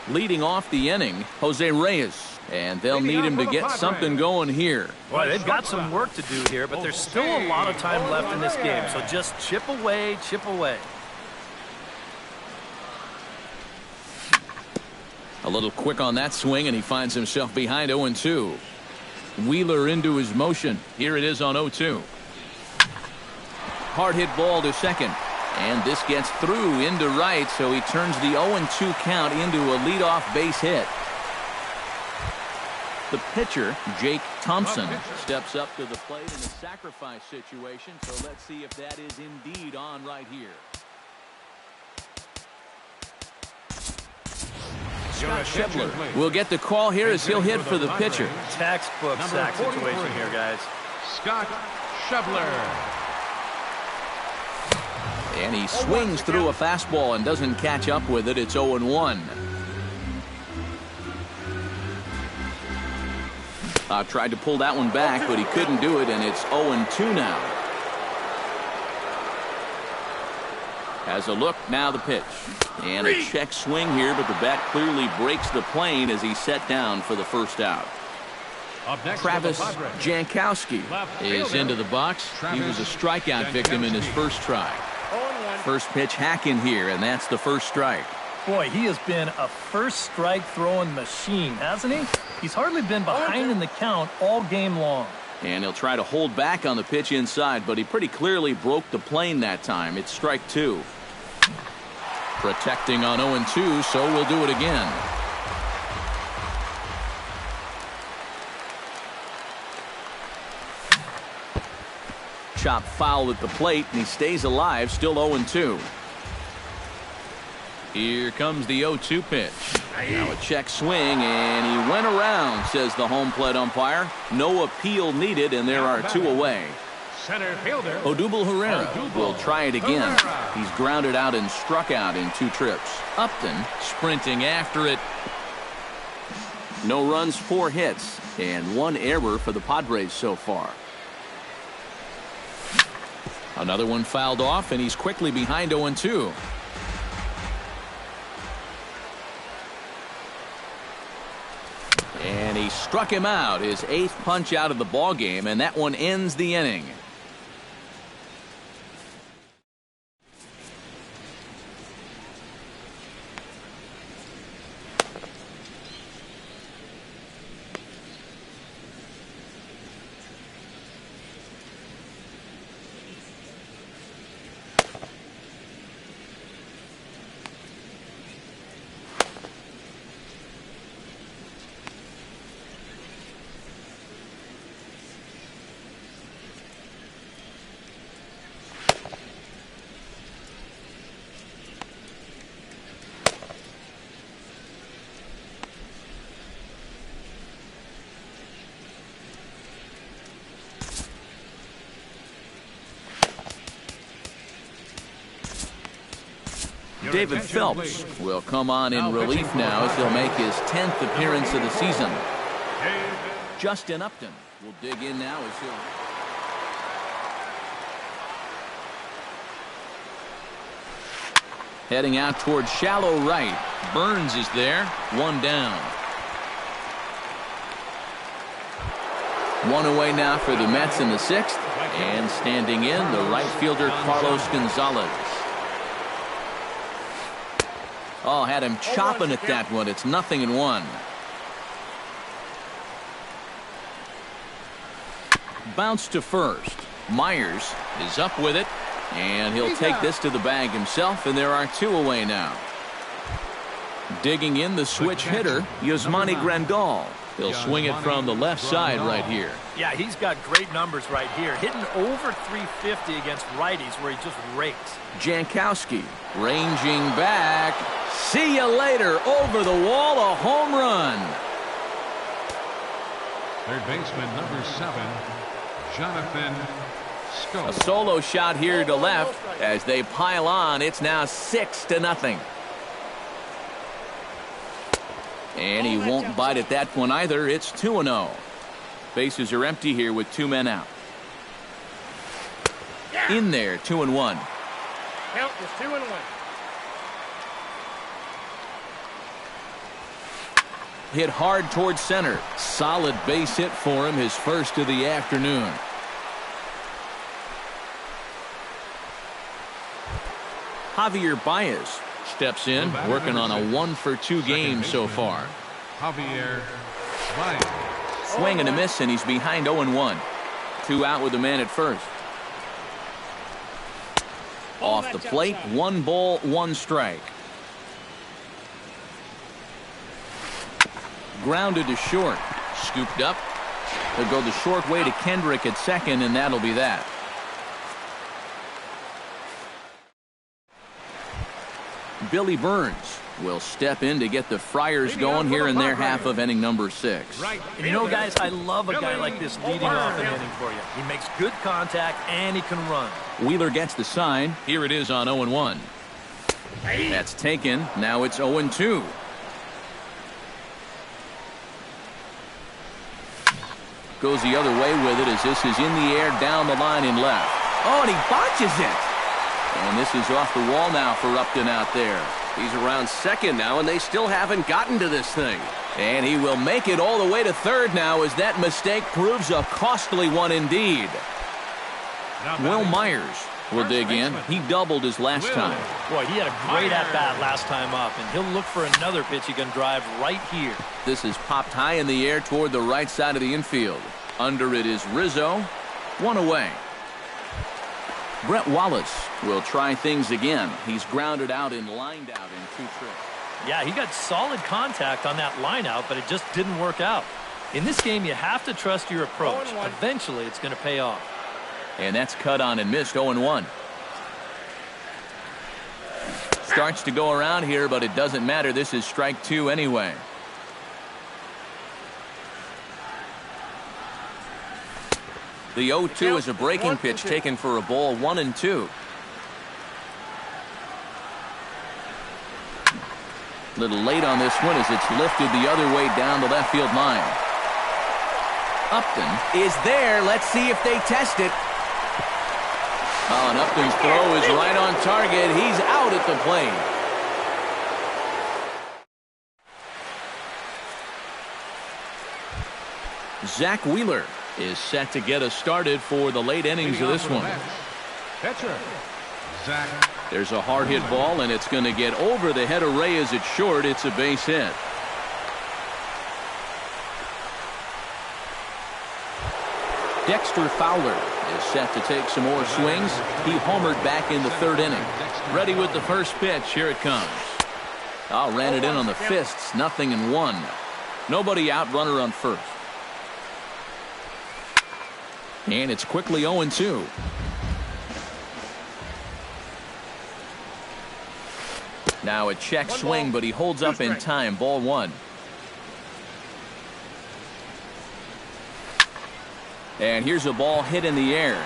Leading off the inning, Jose Reyes. And they'll need him to get something going here. Well, they've got some work to do here, but there's still a lot of time left in this game. So just chip away, chip away. A little quick on that swing, and he finds himself behind 0-2. Wheeler into his motion. Here it is on 0-2. Hard hit ball to second. And this gets through into right, so he turns the 0-2 count into a leadoff base hit. The pitcher, Jake Thompson, steps up to the plate in a sacrifice situation, so let's see if that is indeed on right here. Scott Schebler will get the call here as he'll hit for the pitcher. Textbook sack situation here, guys. Scott Schebler. And he swings through a fastball and doesn't catch up with it. It's 0-1. Tried to pull that one back, but he couldn't do it, and it's 0-2 now. Has a look, now the pitch. And a check swing here, but the bat clearly breaks the plane as he's set down for the first out. Travis Jankowski is into the box. He was a strikeout victim in his first try. First pitch hacking here, and that's the first strike. Boy, he has been a first strike throwing machine, hasn't he? He's hardly been behind in the count all game long. And he'll try to hold back on the pitch inside, but he pretty clearly broke the plane that time. It's strike 2. Protecting on 0-2, so we'll do it again. Chop foul at the plate, and he stays alive, still 0-2. Here comes the 0-2 pitch. Now a check swing, and he went around, says the home plate umpire. No appeal needed, and there are 2 away. Center fielder Odubel Herrera will try it again. He's grounded out and struck out in 2 trips. Upton sprinting after it. No runs, 4 hits, and 1 error for the Padres so far. Another one fouled off, and he's quickly behind 0-2. And he struck him out, his 8th punch out of the ball game, and that one ends the inning. David Phelps will come on in relief now as he'll make his 10th appearance of the season. Justin Upton will dig in now as he'll... Heading out towards shallow right. Burns is there. One down. One away now for the Mets in the 6th. And standing in, the right fielder Carlos Gonzalez. Oh, had him chopping at that one. It's 0-1. Bounce to first. Myers is up with it, and he'll take this to the bag himself, and there are 2 away now. Digging in the switch hitter, Yasmani Grandal. He'll swing it from the left side right here. Yeah, he's got great numbers right here. Hitting over 350 against righties where he just rakes. Jankowski ranging back. See you later. Over the wall, a home run. Third baseman, number 7, Jonathan Schoen. A solo shot here to left as they pile on. It's now 6-0. And he won't bite at that one either. It's 2-0. Bases are empty here with 2 men out. In there, 2-1. Count is 2-1. Hit hard towards center. Solid base hit for him, his first of the afternoon. Javier Baez steps in, working on a 1-for-2 game so far. Javier Baez. Swing and a miss, and he's behind 0-1. 2 out with the man at first. Off the plate, 1 ball, 1 strike. Grounded to short. Scooped up. He'll go the short way to Kendrick at second, and that'll be that. Billy Burns will step in to get the Friars going here in their half of inning number 6. And you know, guys, I love a guy like this leading off an inning for you. He makes good contact, and he can run. Wheeler gets the sign. Here it is on 0-1. That's taken. Now it's 0-2. Goes the other way with it as this is in the air down the line in left. Oh, and he botches it. And this is off the wall now for Upton out there. He's around second now, and they still haven't gotten to this thing. And he will make it all the way to third now as that mistake proves a costly one indeed. Will Myers will dig in. He doubled his last time. Boy, he had a great at-bat last time up, and he'll look for another pitch he can drive right here. This is popped high in the air toward the right side of the infield. Under it is Rizzo. 1 away. Brett Wallace will try things again. He's grounded out and lined out in 2 trips. Yeah, he got solid contact on that line out, but it just didn't work out. In this game, you have to trust your approach. Eventually, it's going to pay off. And that's cut on and missed. 0-1. Starts to go around here, but it doesn't matter. This is strike 2 anyway. The 0-2 is a breaking pitch taken for a ball. 1-2. Little late on this one as it's lifted the other way down the left field line. Upton is there. Let's see if they test it. Oh, and Upton's throw is right on target. He's out at the plate. Zach Wheeler is set to get us started for the late innings of this one. Pitcher, Zach. There's a hard hit ball, and it's going to get over the head of Reyes at short. It's a base hit. Dexter Fowler is set to take some more swings. He homered back in the third inning. Ready with the first pitch. Here it comes. Oh, ran it in on the fists. 0-1. Nobody out, runner on first. And it's quickly 0-2. Now a check swing, but he holds up in time. Ball one. And here's a ball hit in the air.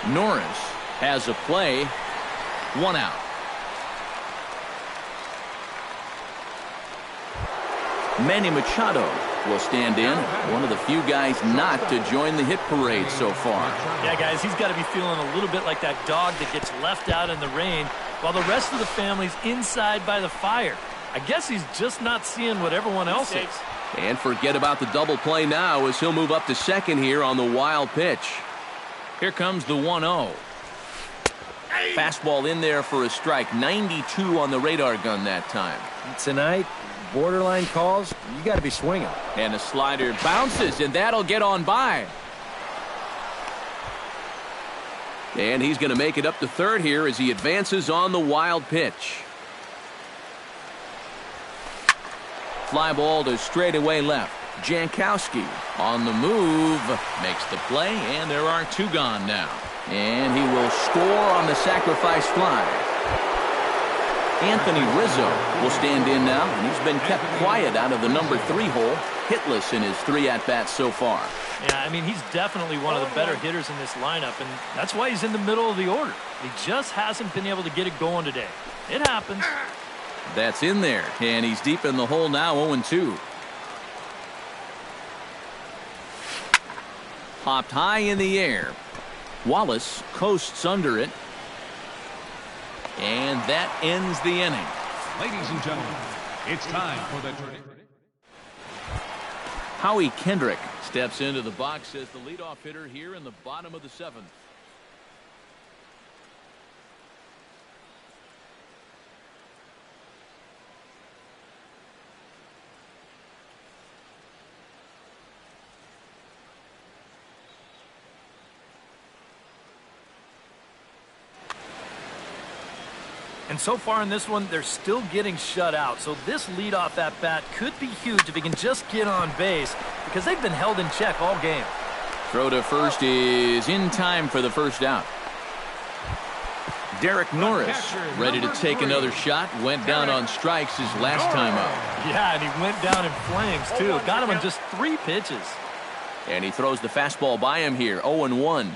Norris has a play. 1 out. Manny Machado will stand in. One of the few guys not to join the hit parade so far. Yeah, guys, he's got to be feeling a little bit like that dog that gets left out in the rain while the rest of the family's inside by the fire. I guess he's just not seeing what everyone else is. And forget about the double play now as he'll move up to second here on the wild pitch. Here comes the 1-0. Fastball in there for a strike. 92 on the radar gun that time. Tonight, borderline calls, you got to be swinging. And a slider bounces, and that'll get on by. And he's going to make it up to third here as he advances on the wild pitch. Fly ball to straightaway left. Jankowski on the move. Makes the play, and there are 2 gone now. And he will score on the sacrifice fly. Anthony Rizzo will stand in now, and he's been kept quiet out of the number 3 hole. Hitless in his 3 at-bats so far. Yeah, I mean, he's definitely one of the better hitters in this lineup, and that's why he's in the middle of the order. He just hasn't been able to get it going today. It happens. That's in there, and he's deep in the hole now, 0-2. Popped high in the air. Wallace coasts under it. And that ends the inning. Ladies and gentlemen, it's time for the Howie Kendrick steps into the box as the leadoff hitter here in the bottom of the 7th. And so far in this one, they're still getting shut out. So this leadoff at bat could be huge if he can just get on base because they've been held in check all game. Throw to first is in time for the first out. Derek Norris ready to take another shot. Went down on strikes his last time out. Yeah, and he went down in flames, too. Got him in just 3 pitches. And he throws the fastball by him here. 0-1.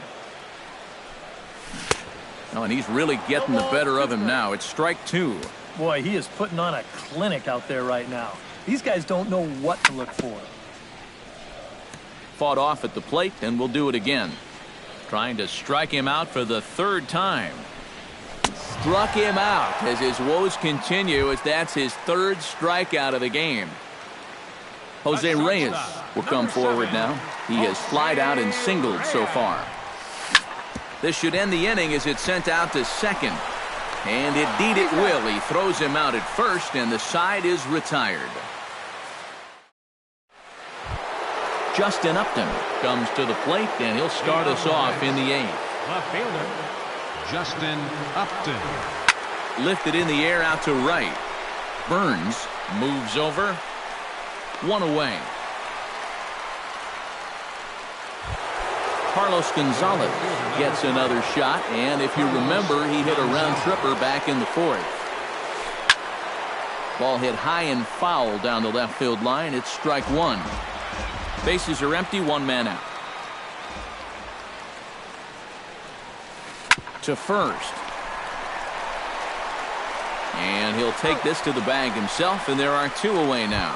Oh, and he's really getting the better of him now. It's strike 2. Boy, he is putting on a clinic out there right now. These guys don't know what to look for. Fought off at the plate, and will do it again. Trying to strike him out for the 3rd time. Struck him out as his woes continue as that's his 3rd strikeout of the game. Jose Reyes will come forward now. He has flied out and singled so far. This should end the inning as it's sent out to second. And indeed it will. He throws him out at first, and the side is retired. Justin Upton comes to the plate, and he'll start us off in the 8th. The fielder, Justin Upton. Lifted in the air out to right. Burns moves over. 1 away. Carlos Gonzalez gets another shot, and if you remember, he hit a round tripper back in the 4th. Ball hit high and foul down the left field line. It's strike 1. Bases are empty, 1 man out. To first. And he'll take this to the bag himself, and there are 2 away now.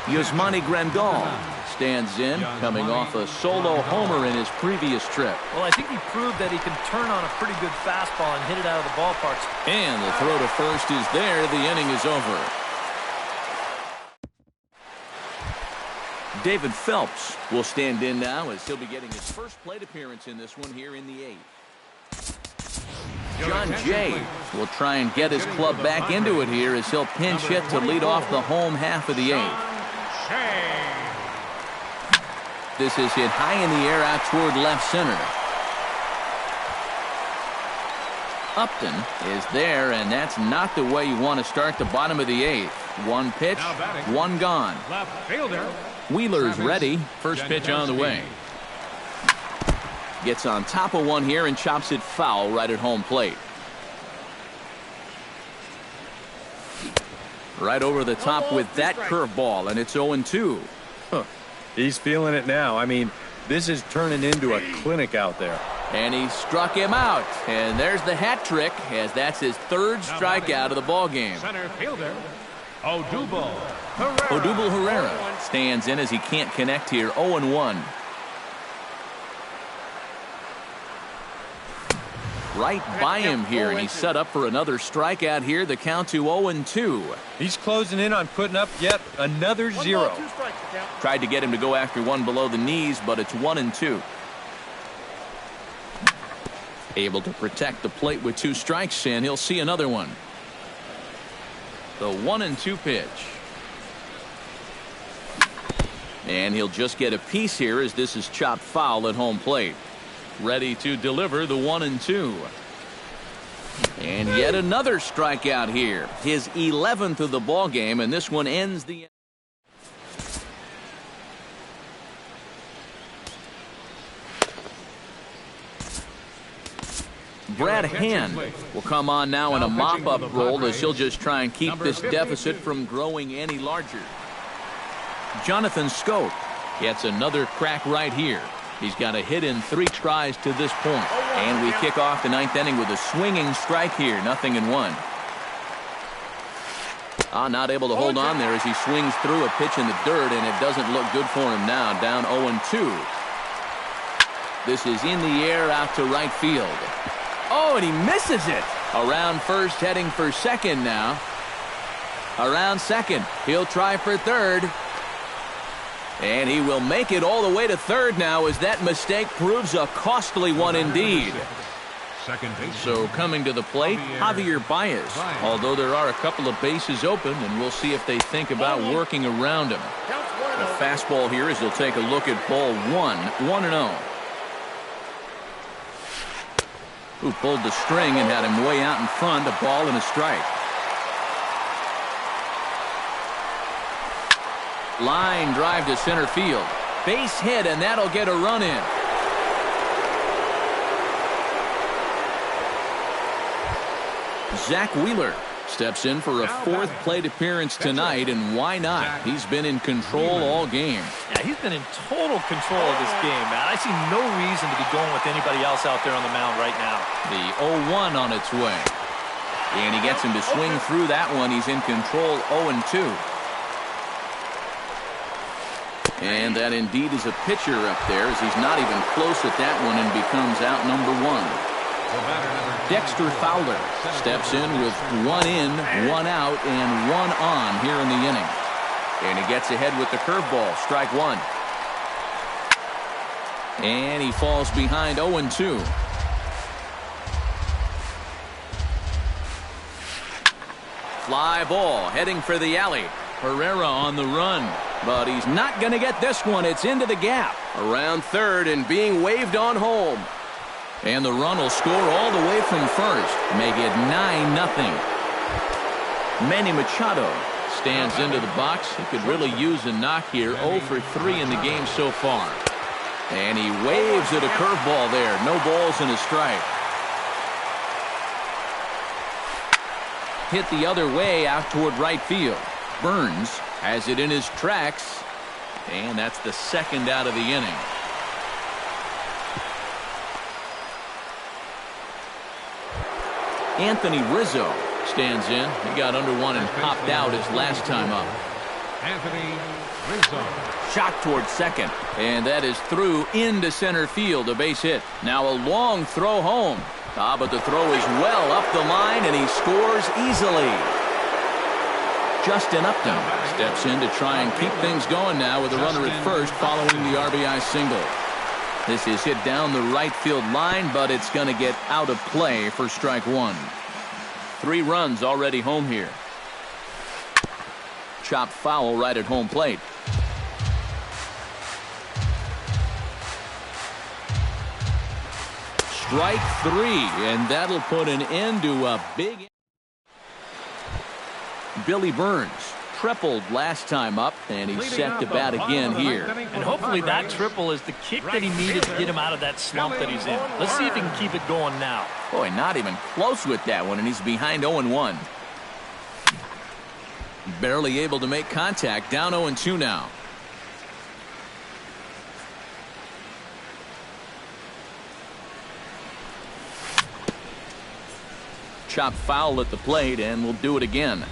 Yasmani Grandal stands in, coming off a solo homer in his previous trip. Well, I think he proved that he can turn on a pretty good fastball and hit it out of the ballpark. And the throw to first is there. The inning is over. David Phelps will stand in now as he'll be getting his first plate appearance in this one here in the 8th. John Jay will try and get his club back into it here as he'll pinch hit to lead off the home half of the 8th. This is hit high in the air out toward left center. Upton is there, and that's not the way you want to start the bottom of the 8th. One pitch, one gone. Left fielder. Wheeler's ready. First pitch on the way. Gets on top of one here and chops it foul right at home plate. Right over the top with that curveball, and it's 0-2. Huh. He's feeling it now. I mean, this is turning into a clinic out there. And he struck him out. And there's the hat trick, as that's his third strikeout of the ball game. Center fielder, Odubel Herrera stands in as he can't connect here. 0-1. Right by him here, and he's set up for another strikeout here. The count to 0-2. He's closing in on putting up yet another 0. Tried to get him to go after one below the knees, but it's 1-2. Able to protect the plate with 2 strikes, and he'll see another one. The 1-2 pitch. And he'll just get a piece here as this is chopped foul at home plate. Ready to deliver the 1-2. And yet another strikeout here. His 11th of the ball game, and this one ends the. Brad Hand will come on now in a mop-up role as he'll just try and keep this deficit from growing any larger. Jonathan Scope gets another crack right here. He's got a hit in 3 tries to this point. And we kick off the 9th inning with a swinging strike here. 0-1. Not able to hold on there as he swings through a pitch in the dirt, and it doesn't look good for him now. Down 0-2. This is in the air out to right field. Oh, and he misses it. Around first, heading for second now. Around second. He'll try for third. And he will make it all the way to third now as that mistake proves a costly one indeed. So coming to the plate, Javier Baez. Although there are a couple of bases open, and we'll see if they think about working around him. The fastball here as he'll take a look at ball 1. 1-0. Who pulled the string and had him way out in front. A ball and a strike. Line drive to center field. Base hit, and that'll get a run in. Zach Wheeler steps in for a 4th plate appearance tonight, and why not? He's been in control all game. Yeah, he's been in total control of this game, man. I see no reason to be going with anybody else out there on the mound right now. The 0-1 on its way. And he gets him to swing through that one. He's in control. 0-2. And that indeed is a pitcher up there, as he's not even close at that one and becomes out number 1. Dexter Fowler steps in with 1 in, 1 out, and 1 on here in the inning. And he gets ahead with the curveball. Strike 1. And he falls behind. 0-2. Fly ball heading for the alley. Herrera on the run, but he's not going to get this one. It's into the gap. Around third and being waved on home. And the run will score all the way from first. Make it 9-0. Manny Machado stands into the box. He could really use a knock here. 0 for 3 in the game so far. And he waves at a curveball there. No balls and a strike. Hit the other way out toward right field. Burns has it in his tracks. And that's the 2nd out of the inning. Anthony Rizzo stands in. He got under one and popped out his last time up. Anthony Rizzo. Shot towards second, and that is through into center field, a base hit. Now a long throw home. But the throw is well up the line, and he scores easily. Justin Upton steps in to try and keep things going now with a runner at first following the RBI single. This is hit down the right field line, but it's going to get out of play for strike one. 3 runs already home here. Chopped foul right at home plate. Strike 3, and that'll put an end to a big. Billy Burns tripled last time up, and he's set to bat again here. And hopefully that triple is the kick that he needed to get him out of that slump that he's in. Let's see if he can keep it going now. Boy, not even close with that one, and he's behind 0-1. Barely able to make contact, down 0-2 now. Chop foul at the plate, and we'll do it again.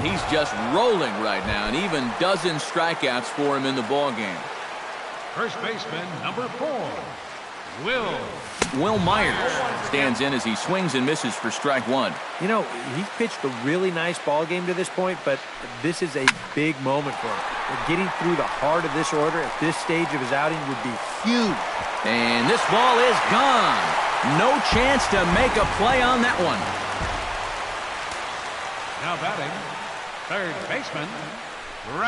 He's just rolling right now, and even dozen strikeouts for him in the ballgame. First baseman, number 4, Will Myers stands in as he swings and misses for strike 1. You know, he's pitched a really nice ball game to this point, but this is a big moment for him. Getting through the heart of this order at this stage of his outing would be huge. And this ball is gone. No chance to make a play on that one. now batting, third baseman,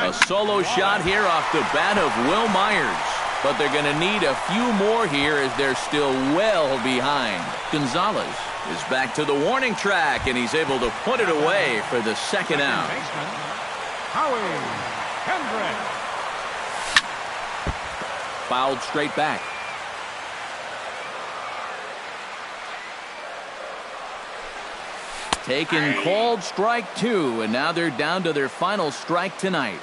A solo shot here off the bat of Will Myers. But they're going to need a few more here as they're still well behind. Gonzalez is back to the warning track, and he's able to put it away for the second out. baseman, Howie Kendrick. Fouled straight back. Taken, called strike 2, and now they're down to their final strike tonight.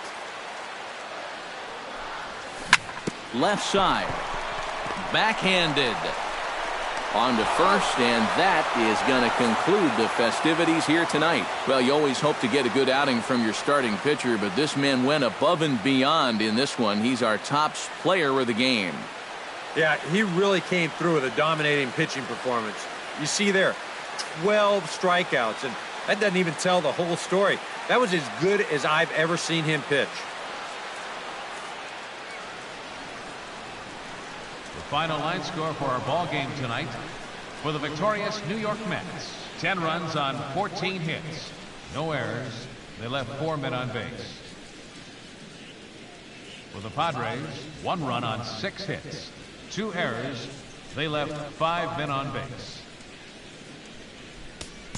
Left side. Backhanded. On to first, and that is going to conclude the festivities here tonight. Well, you always hope to get a good outing from your starting pitcher, but this man went above and beyond in this one. He's our top player of the game. Yeah, he really came through with a dominating pitching performance. You see there, 12 strikeouts, and that doesn't even tell the whole story. That was as good as I've ever seen him pitch. The final line score for our ball game tonight. For the victorious New York Mets, 10 runs on 14 hits. No errors. They left 4 men on base. For the Padres, 1 run on 6 hits. 2 errors. They left 5 men on base.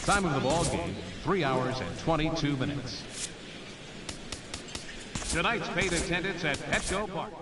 Time of the ball game, 3 hours and 22 minutes. Tonight's paid attendance at Petco Park.